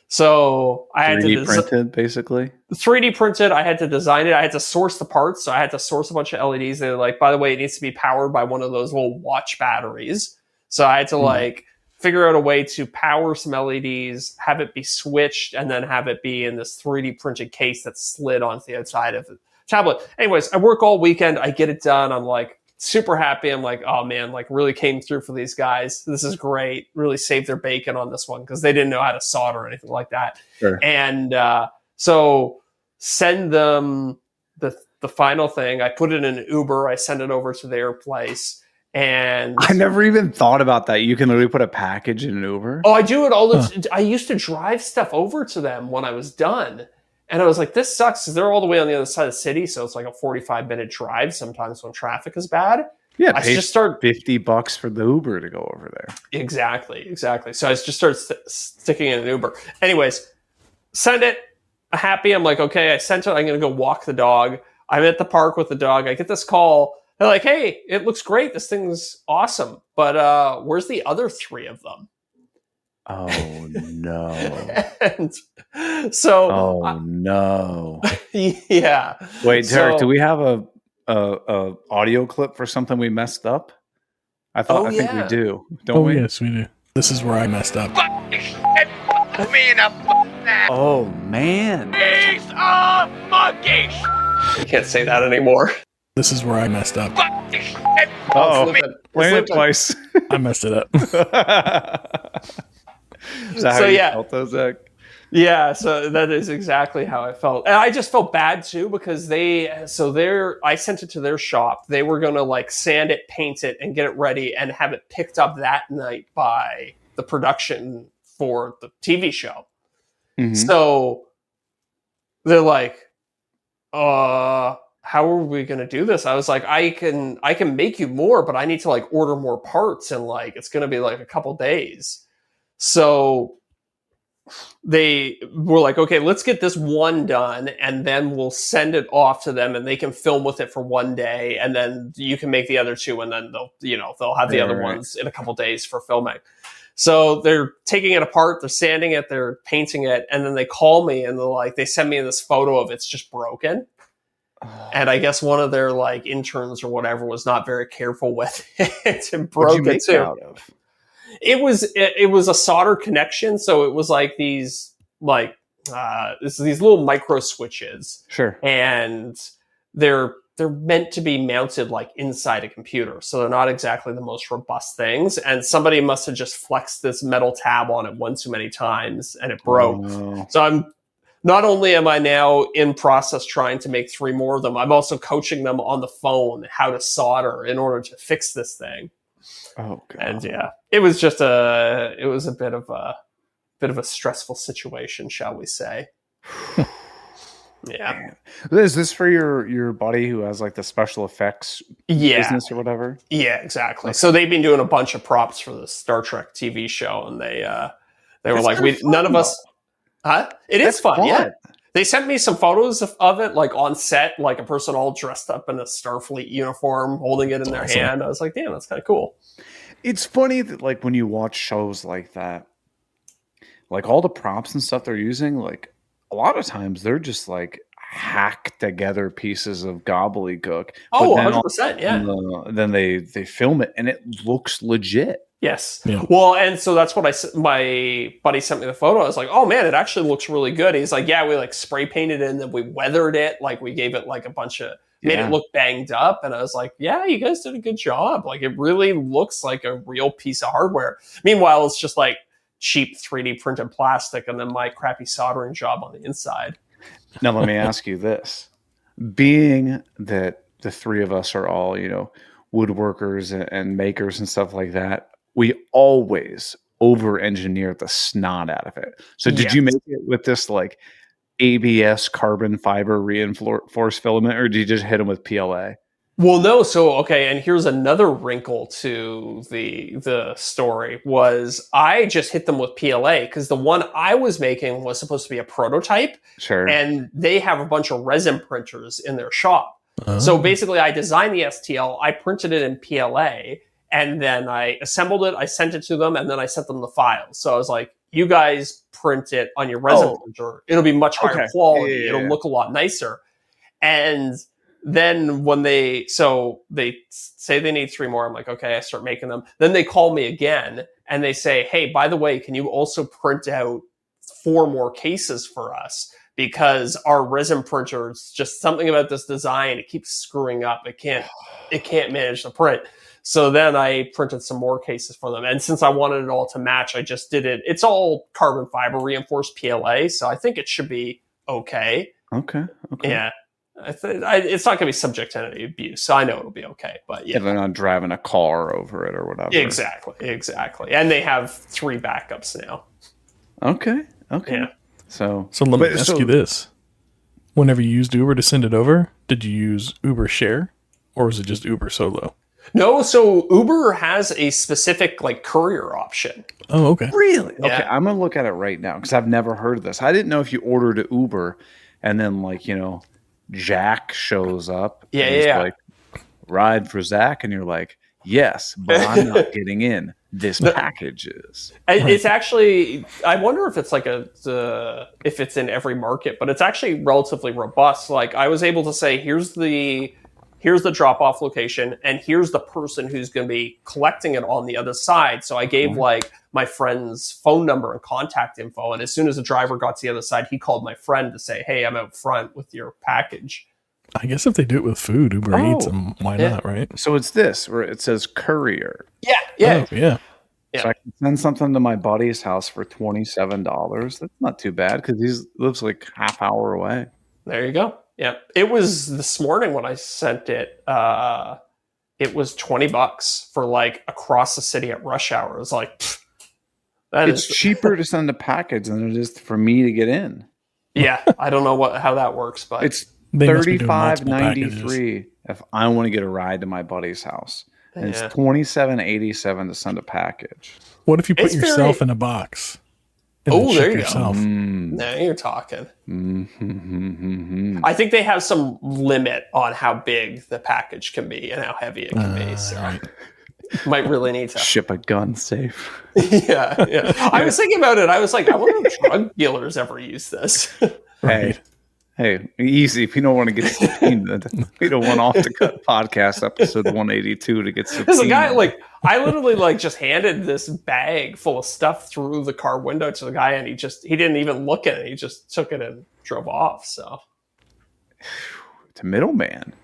So I had 3D printed, basically. 3D printed. I had to design it. I had to source the parts. So I had to source a bunch of LEDs. They're like, by the way, it needs to be powered by one of those little watch batteries. So I had to like figure out a way to power some LEDs, have it be switched, and then have it be in this 3D printed case that's slid onto the outside of the tablet. Anyways, I work all weekend. I get it done. I'm like super happy. I'm like, oh man, like really came through for these guys. This is great. Really saved their bacon on this one because they didn't know how to solder or anything like that. Sure. And so send them the final thing. I put it in an Uber. I send it over to their place. And I never even thought about that. You can literally put a package in an Uber. Oh, I do it all the I used to drive stuff over to them when I was done. And I was like, this sucks because they're all the way on the other side of the city. So it's like a 45-minute drive sometimes when traffic is bad. Yeah, I just start $50 for the Uber to go over there. Exactly. So I just started sticking in an Uber. Anyways, send it. Happy. I'm like, okay, I sent it. I'm going to go walk the dog. I'm at the park with the dog. I get this call. They're like, hey, it looks great. This thing's awesome. But where's the other 3 of them? Oh no. And so, Oh no. yeah. Wait, Deric, So- do we have a audio clip for something we messed up? I think we yeah. do, don't Oh, we? yes, we do. This is where I messed up. Oh man. You can't say that anymore. This is where I messed up. Oh, It's playing it living. twice. I messed it up. Is that how So, you yeah. felt, though, Zach? Yeah, so that is exactly how I felt. And I just felt bad too because I sent it to their shop. They were gonna like sand it, paint it, and get it ready and have it picked up that night by the production for the TV show. Mhm. So they're like, how are we gonna do this? I was like, I can make you more, but I need to like order more parts and like it's gonna be like a couple days. So they were like, okay, let's get this one done and then we'll send it off to them and they can film with it for one day and then you can make the other two and then they'll have the other ones in a couple days for filming. So they're taking it apart, they're sanding it, they're painting it, and then they call me and they send me this photo of it's just broken. And I guess one of their like interns or whatever was not very careful with it and broke it too. Out of? It was a solder connection, so it was like these little micro switches. Sure. And they're meant to be mounted like inside a computer, so they're not exactly the most robust things. And somebody must have just flexed this metal tab on it one too many times, and it broke. Oh. So not only am I now in process trying to make 3 more of them, I'm also coaching them on the phone how to solder in order to fix this thing. Oh god. And yeah, it was a bit of a stressful situation, shall we say. Yeah. Man. Is this for your buddy who has like the special effects business or whatever? Yeah, exactly. So they've been doing a bunch of props for the Star Trek TV show, and they were like, none of us. Huh? It is fun. Yeah. They sent me some photos of it, like on set, like a person all dressed up in a Starfleet uniform, holding it in their hand. I was like, damn, that's kind of cool. It's funny that like when you watch shows like that, like all the props and stuff they're using, like a lot of times they're just like hacked together pieces of gobbledygook. Oh, but then 100%, yeah. Then they film it and it looks legit. Yes. Yeah. Well, and so that's what my buddy sent me the photo. I was like, oh man, it actually looks really good. He's like, yeah, we like spray painted it and then we weathered it. Like we gave it like a bunch of, made it look banged up. And I was like, yeah, you guys did a good job. Like it really looks like a real piece of hardware. Meanwhile, it's just like cheap 3D printed plastic and then my crappy soldering job on the inside. Now, let me ask you this. Being that the three of us are all, woodworkers and makers and stuff like that, we always over-engineer the snot out of it. So did you make it with this like ABS carbon fiber reinforced filament, or did you just hit them with PLA? Well, no. So, okay. And here's another wrinkle to the story was I just hit them with PLA because the one I was making was supposed to be a prototype. Sure. And they have a bunch of resin printers in their shop. So basically I designed the STL, I printed it in PLA, and then I assembled it, I sent it to them, and then I sent them the files. So I was like, you guys print it on your resin printer. It'll be much higher quality. Yeah. It'll look a lot nicer. And then when they say they need 3 more, I'm like, okay, I start making them. Then they call me again and they say, hey, by the way, can you also print out 4 more cases for us? Because our resin printer, it's just something about this design, it keeps screwing up. It can't manage the print. So then I printed some more cases for them. And since I wanted it all to match, I just did it. It's all carbon fiber reinforced PLA. So I think it should be okay. Okay. Yeah. It's not going to be subject to any abuse. So I know it'll be okay. But yeah. They're not driving a car over it or whatever. Exactly. And they have 3 backups now. Okay. Yeah. So let me ask you this. Whenever you used Uber to send it over, did you use Uber Share or was it just Uber Solo? No, so Uber has a specific like courier option. Oh, okay. Really? Yeah. Okay, I'm going to look at it right now because I've never heard of this. I didn't know if you ordered an Uber and then Jack shows up. Yeah. Like, ride for Zach. And you're like, Yes, but I'm not getting in. This package is. It's actually, I wonder if it's like if it's in every market, but it's actually relatively robust. Like I was able to say, here's the drop-off location, and here's the person who's going to be collecting it on the other side. So I gave like my friend's phone number and contact info, and as soon as the driver got to the other side, he called my friend to say, hey, I'm out front with your package. I guess if they do it with food, Uber Eats, why not, right? So it's this, where it says courier. Yeah. Oh, yeah. So I can send something to my buddy's house for $27. That's not too bad because he lives like half hour away. There you go. Yeah. It was this morning when I sent it. It was $20 for like across the city at rush hour. It was like, it's cheaper to send a package than it is for me to get in. Yeah. I don't know how that works, but it's $35.93 if I want to get a ride to my buddy's house. And it's $27.87 to send a package. What if you put yourself in a box? Oh, there you yourself? go. Now you're talking. Mm-hmm. I think they have some limit on how big the package can be and how heavy it can be. So might really need to ship a gun safe. Yeah. I was thinking about it. I was like, I wonder if drug dealers ever use this. Right. Hey, easy. If you don't want to get subpoenaed, we don't want Off the Cut podcast episode 182 to get subpoenaed. There's a guy, I literally just handed this bag full of stuff through the car window to the guy, and he didn't even look at it. He just took it and drove off. So it's a middleman.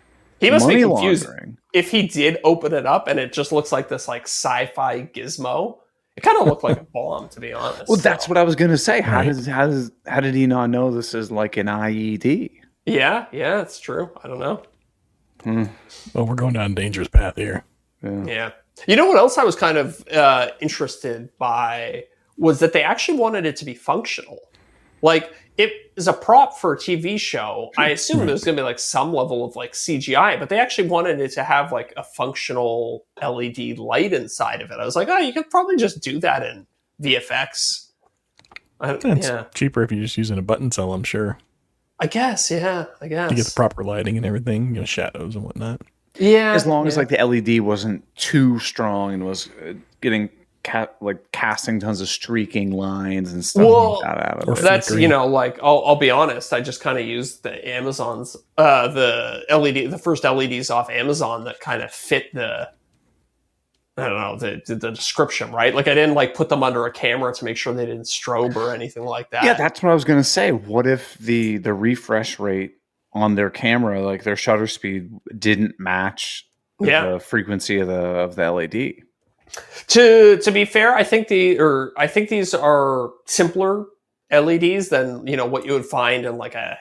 He must be confused. Laundering. If he did open it up and it just looks like this sci-fi gizmo. It kind of looked like a bomb, to be honest. Well, that's what I was going to say. How did he not know this is like an IED? Yeah, it's true. I don't know. Well, we're going down a dangerous path here. Yeah. You know what else I was kind of interested by was that they actually wanted it to be functional. Like, it is a prop for a TV show. I assume there's going to be some level of CGI, but they actually wanted it to have a functional LED light inside of it. I was like, oh, you could probably just do that in VFX. It's cheaper if you're just using a button cell, I'm sure. I guess. To get the proper lighting and everything, shadows and whatnot. Yeah. As long as the LED wasn't too strong and was getting casting tons of streaking lines and stuff like that out of it. That's I'll be honest. I just kind of used the Amazon's the LED, the first LEDs off Amazon that kind of fit the description, right? I didn't put them under a camera to make sure they didn't strobe or anything like that. Yeah, that's what I was gonna say. What if the refresh rate on their camera, their shutter speed, didn't match the frequency of the LED? To be fair, I think these are simpler LEDs than what you would find in a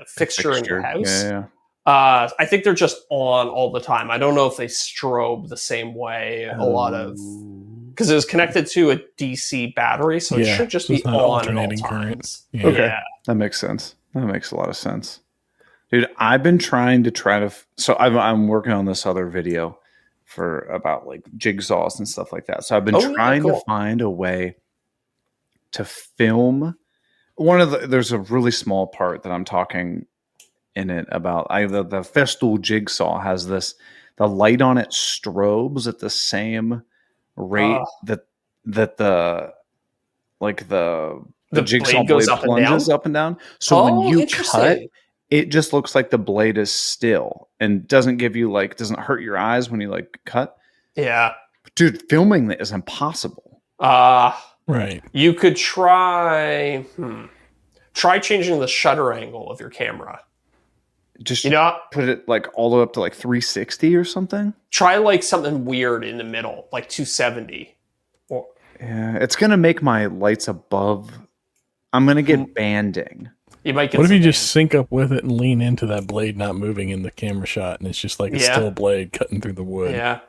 fixture in your house. Yeah. I think they're just on all the time. I don't know if they strobe the same way. Because it was connected to a DC battery, so it should just be on at all times. Yeah. Okay, that makes sense. That makes a lot of sense, dude. I've been trying to so I'm working on this other video for about jigsaws and stuff like that. So I've been trying to find a way to film there's a really small part that I'm talking in it about. The Festool jigsaw has the light on it strobes at the same rate that the jigsaw blade plunges up and down. So when you cut, it just looks like the blade is still and doesn't give you doesn't hurt your eyes when you cut. Yeah. Dude, filming that is impossible. Right. You could try changing the shutter angle of your camera. Just put it all the way up to 360 or something. Try something weird in the middle, 270. Yeah, it's gonna make my lights above. I'm gonna get banding. You might get. What if you just sync up with it and lean into that blade not moving in the camera shot, and it's just a still blade cutting through the wood? Yeah,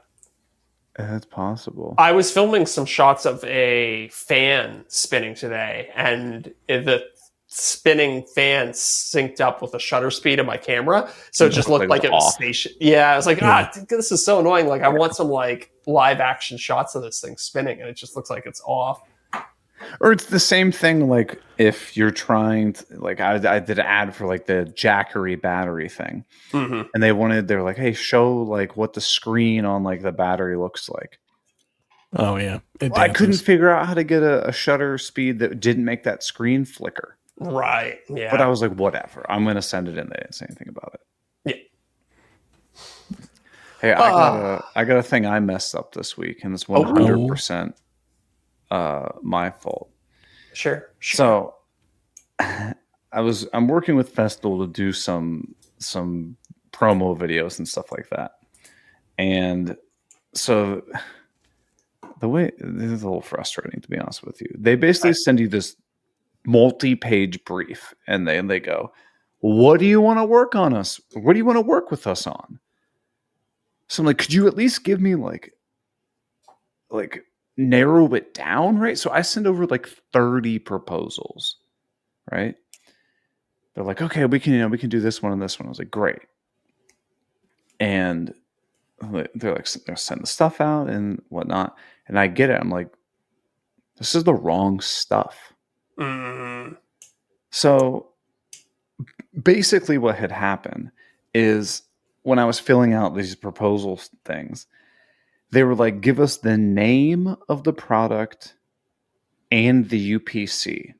that's possible. I was filming some shots of a fan spinning today, and the spinning fan synced up with the shutter speed of my camera, so it just looked like it was station. Yeah, I was like, this is so annoying. I want some live action shots of this thing spinning, and it just looks like it's off. Or it's the same thing, like if you're trying to, like I did an ad for like the Jackery battery thing, Mm-hmm. and they're like, hey, show like what the screen on like the battery looks like. Oh yeah, I couldn't figure out how to get a shutter speed that didn't make that screen flicker. Right. Yeah. But I was like, whatever. I'm going to send it in. They didn't say anything about it. Yeah. Hey, I got a thing I messed up this week, and it's 100% my fault. Sure. So I'm working with Festival to do some promo videos and stuff like that. And so the way this is a little frustrating, to be honest with you. They basically send you this multi-page brief, and they go, what do you want to work on us? What do you want to work with us on? So I'm like, could you at least give me like narrow it down, right? So I send over like 30 proposals, right? They're like, okay, we can do this one and this one. I was like, great. And they're like, they'll send the stuff out and whatnot. And I get it. I'm like, this is the wrong stuff. Mm-hmm. So basically what had happened is when I was filling out these proposal things, they were like, give us the name of the product and the UPC.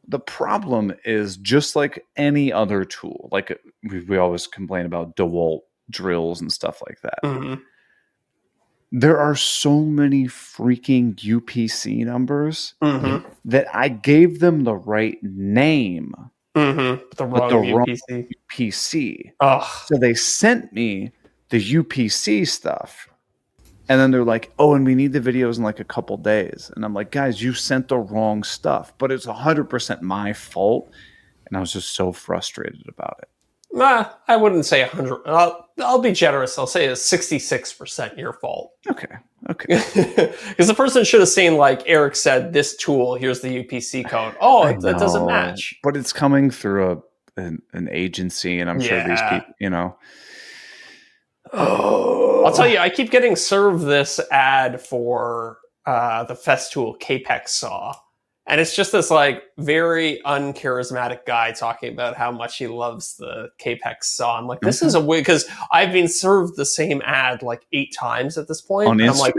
The problem is, just like any other tool, like we always complain about DeWalt drills and stuff like that. Mm-hmm. There are so many freaking UPC numbers that I gave them the right name, but the wrong UPC. UPC. Oh. So they sent me the UPC stuff. And then they're like, oh, and we need the videos in like a couple days. And I'm like, guys, you sent the wrong stuff. But it's 100% my fault. And I was just so frustrated about it. Nah, I wouldn't say 100. I'll be generous. I'll say it's 66% your fault. Okay. Because the person should have seen, like Eric said, this tool, here's the UPC code. Oh, that doesn't match. But it's coming through an agency. And I'm sure these people, you know. Oh, I'll tell you, I keep getting served this ad for the Festool Capex saw, and it's just this like very uncharismatic guy talking about how much he loves the Capex saw. I'm like, this is a weird, because I've been served the same ad like 8 times at this point. On Instagram? I'm like,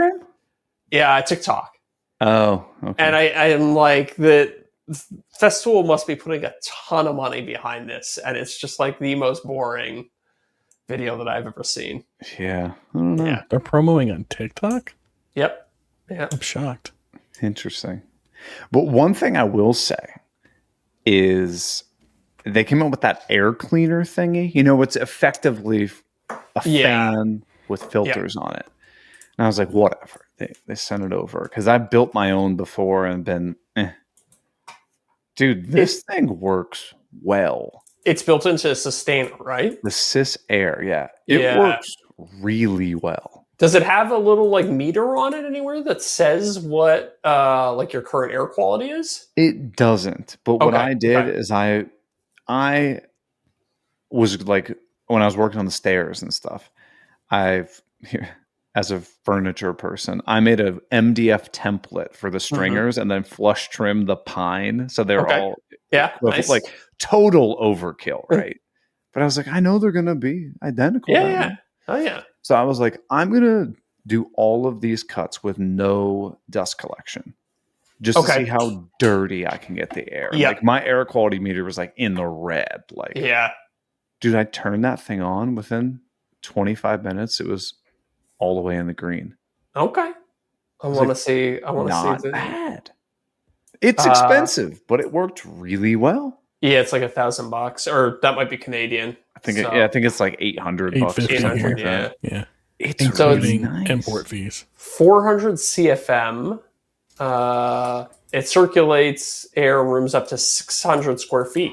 yeah, TikTok. Oh, okay. And I am like, that Festool must be putting a ton of money behind this, and it's just like the most boring video that I've ever seen. Yeah. I don't know. Yeah. They're promoting on TikTok? Yep. Yeah. I'm shocked. Interesting. But one thing I will say is they came up with that air cleaner thingy. You know, it's effectively a fan with filters on it. And I was like, whatever. They sent it over. Because I built my own before and been, Dude, this thing works well. It's built into Sustainer, right? The Sys Air, It works really well. Does it have a little like meter on it anywhere that says what like your current air quality is? It doesn't. But what I did is I was like, when I was working on the stairs and stuff, as a furniture person, I made a MDF template for the stringers and then flush trimmed the pine. So they're all nice. like total overkill, right? But I was like, I know they're going to be identical. Yeah. Oh, yeah. So I was like, I'm going to do all of these cuts with no dust collection just to see how dirty I can get the air. Yep. Like my air quality meter was like in the red. Like, dude, I turned that thing on within 25 minutes. It was all the way in the green. Okay. I want to see. Not bad. It's expensive, but it worked really well. Yeah, it's like $1,000, or that might be Canadian. I think it's like $800. $850. Yeah. It's including really nice. Import fees. 400 CFM. It circulates air rooms up to 600 square feet.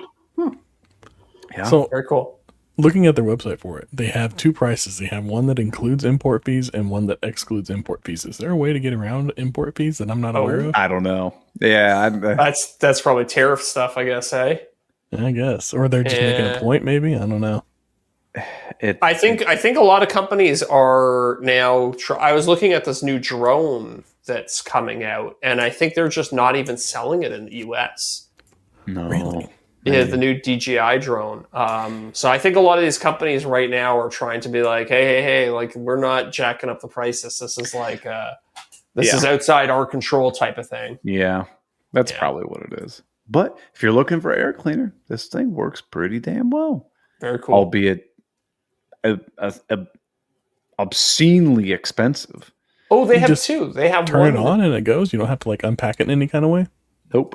Yeah. So very cool. Looking at their website for it, they have 2 prices. They have one that includes import fees and one that excludes import fees. Is there a way to get around import fees that I'm not aware of? I don't know. Yeah, that's probably tariff stuff, I guess. I guess, or they're just making a point. Maybe, I don't know. I think a lot of companies are now. I was looking at this new drone that's coming out, and I think they're just not even selling it in the US. No. Really? Yeah, the new DJI drone. So I think a lot of these companies right now are trying to be like, hey, like we're not jacking up the prices. This is like, this is outside our control type of thing. Yeah, that's probably what it is. But if you're looking for air cleaner, this thing works pretty damn well. Very cool. Albeit obscenely expensive. Oh, they You have just two. They have Turn one. it on and it goes. You don't have to like unpack it in any kind of way. Nope.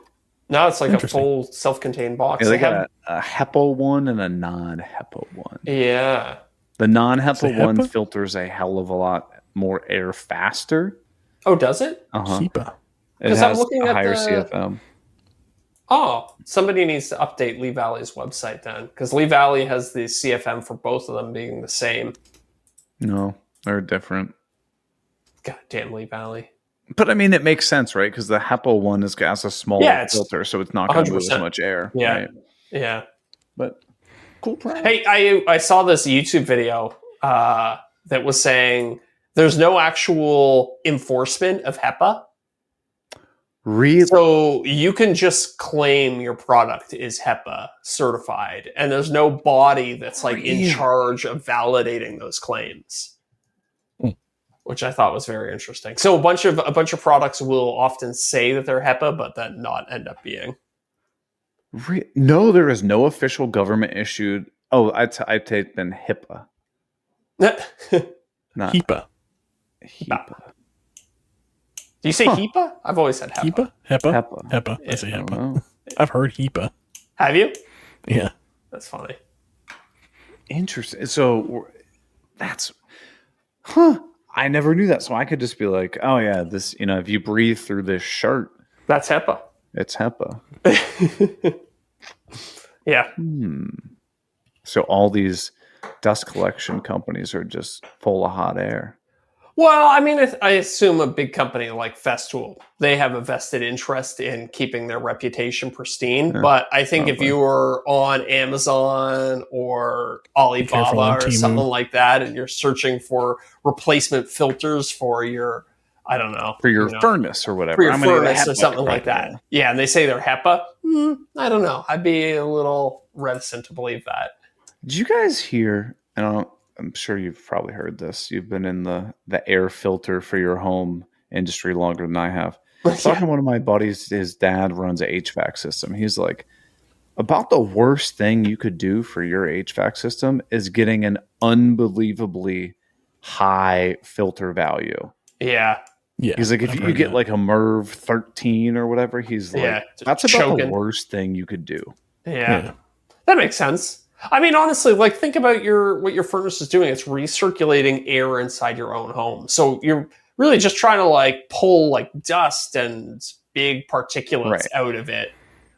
No, it's like a Interesting. full self-contained box. Yeah, they have, got a HEPA one and a non-HEPA one. yeah. The non-HEPA one HEPA? filters a hell of a lot more air faster. Oh, does it? Uh-huh. HEPA. It 'Cause has I'm looking a at higher the- CFM. Oh, somebody needs to update Lee Valley's website then, because Lee Valley has the CFM for both of them being the same. No, they're different. God damn Lee Valley. But I mean, it makes sense, right? Because the HEPA one has a smaller Yeah, it's filter, so it's not going to move as 100%. much air. Yeah. Right? Yeah. But cool product. Hey, I saw this YouTube video that was saying there's no actual enforcement of HEPA. Really? So you can just claim your product is HEPA certified, and there's no body that's like in Really? charge of validating those claims. Hmm. Which I thought was very interesting. So a bunch of products will often say that they're HEPA, but then not end up being. No, there is no official government issued. Oh, I typed in HIPAA. Not HEPA. HEPA. Do you say HEPA? I've always said HEPA. HEPA? HEPA? HEPA. HEPA. I say I don't HEPA. know. I've heard HEPA. Have you? Yeah. That's funny. Interesting. So that's, I never knew that. So I could just be like, oh yeah, this, if you breathe through this shirt, That's HEPA. it's HEPA. Yeah. So all these dust collection companies are just full of hot air. Well, I mean, I assume a big company like Festool, they have a vested interest in keeping their reputation pristine. Yeah, But I think if probably. you were on Amazon or Careful Alibaba on or Temu. something like that, and you're searching for replacement filters for your, I don't know, For your furnace or whatever. for your I'm gonna get a furnace or HEPA something like right that. Yeah, and they say they're HEPA. I don't know. I'd be a little reticent to believe that. Did you guys hear? I'm sure you've probably heard this. You've been in the air filter for your home industry longer than I have. Talking to one of my buddies, his dad runs a HVAC system. He's like, about the worst thing you could do for your HVAC system is getting an unbelievably high filter value. Yeah. Yeah. He's like, if I've you heard get that. like a MERV 13 or whatever, he's like, Yeah, just that's about choking. the worst thing you could do. Yeah. That makes sense. I mean, honestly, like think about what your furnace is doing. It's recirculating air inside your own home. So you're really just trying to like pull like dust and big particulates out of it.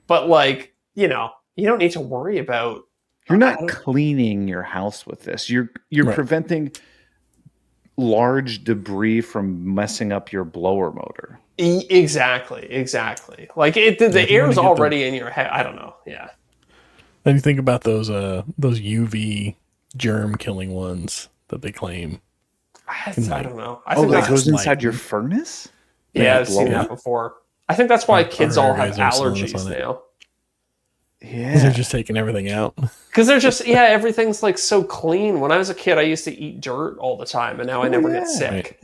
But like, you don't need to worry about. You're not cleaning your house with this. You're preventing large debris from messing up your blower motor. Exactly. Like the air is already in your head. I don't know. Yeah. Then you think about those UV germ killing ones that they claim. I don't know. I Oh, think that that's goes like- inside your furnace? Yeah, I've seen blow that up. before. I think that's why Our kids all have guys are selling us allergies on it. now. Because they're Yeah. just taking everything out. Because they're just, everything's like so clean. When I was a kid, I used to eat dirt all the time, and now I never get sick.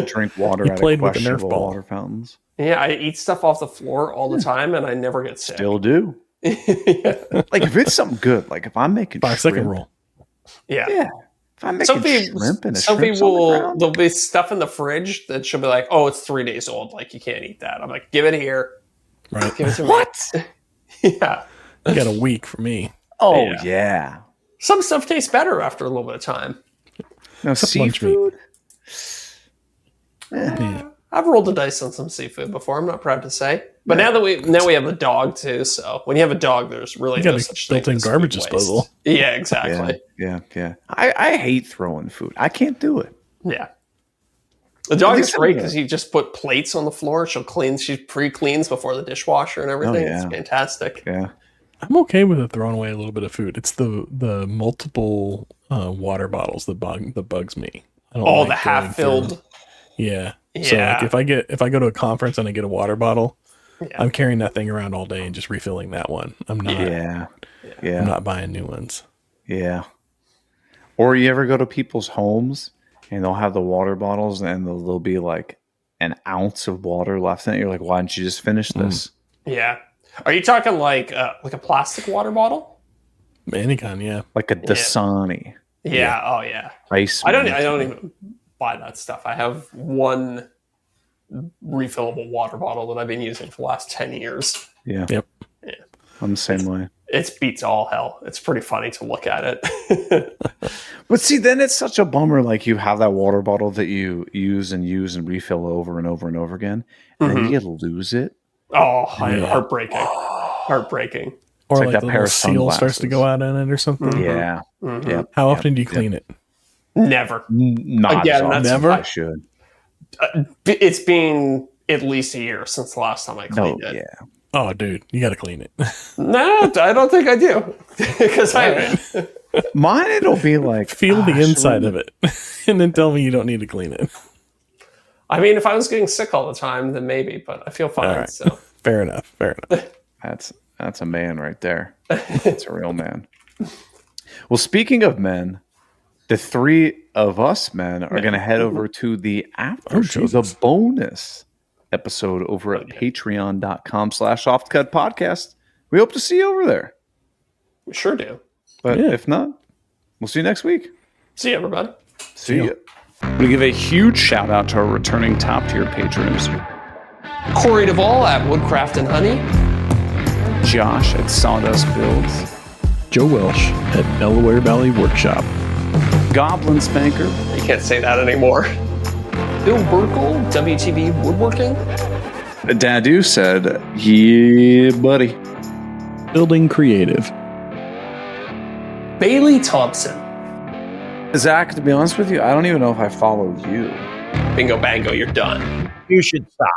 Drink water You out played of with the Nerf questionable ball. water fountains. Yeah, I eat stuff off the floor all the time, and I never get sick. Still do. Yeah. Like if it's something good, like if I'm making 5-second shrimp, rule. Yeah. Yeah. If I'm making shrimp and a some shrimp's people on the ground, there'll be stuff in the fridge that should be like, oh, it's 3 days old. Like, you can't eat that. I'm like, give it here. Right. Give it to me. what? Yeah. You got a week for me. Oh Yeah. yeah. Some stuff tastes better after a little bit of time. No Except lunch meat. seafood. Yeah. I've rolled the dice on some seafood before. I'm not proud to say. But now we have a dog too. So when you have a dog, there's really You got no a such thing built-in as garbage food waste. disposal. Yeah, exactly. Yeah. I hate throwing food. I can't do it. Yeah. The dog least is great I'm because you just put plates on the floor. She'll clean. She pre-cleans before the dishwasher and everything. yeah. It's fantastic. Yeah. I'm okay with it throwing away a little bit of food. It's the multiple water bottles that bugs me. I don't Oh, like the going half-filled. through- Yeah. So Yeah. like if I go to a conference and I get a water bottle, Yeah. I'm carrying that thing around all day and just refilling that one. I'm not I'm not buying new ones. Yeah. Or you ever go to people's homes and they'll have the water bottles and there'll be like an ounce of water left in it. You're like, why didn't you just finish this? Yeah. Are you talking like a plastic water bottle? Any kind, yeah. Like a Dasani. Yeah. Oh yeah. Ice. I don't even buy that stuff. I have one refillable water bottle that I've been using for the last 10 years. Yeah. Yep. Yeah. I'm the same way. It beats all hell. It's pretty funny to look at it. But see, then it's such a bummer. Like you have that water bottle that you use and refill over and over and over again, and then you lose it. Oh, heartbreaking. Heartbreaking. Or like like that the pair little of seal starts to sunglasses. go out in it or something. Yeah. Yep. How often do you clean it? Never. Not Again, as often that's as never? I should. It's been at least a year since the last time I cleaned it. Yeah. Oh, dude, you got to clean it. No, I don't think I do. Because Mine, it'll be like Feel the inside of it, and then tell me you don't need to clean it. I mean, if I was getting sick all the time, then maybe, but I feel fine. All right. So Fair enough. Fair enough. That's a man right there. That's a real man. Well, speaking of men, the three of us men are going to head over to the after show, the bonus episode over at patreon.com/softcutpodcast. We hope to see you over there. we sure do. But if not, we'll see you next week. See you, everybody. See you. We give a huge shout out to our returning top tier patrons. Corey Duvall at Woodcraft and Honey. Josh at Sawdust Builds. Joe Welsh at Delaware Valley Workshop. Goblin Spanker. You can't say that anymore. Bill Burkle, WTB Woodworking. Dadu said, yeah, buddy. Building Creative. Bailey Thompson. Zach, to be honest with you, I don't even know if I follow you. Bingo bango, you're done. You should stop.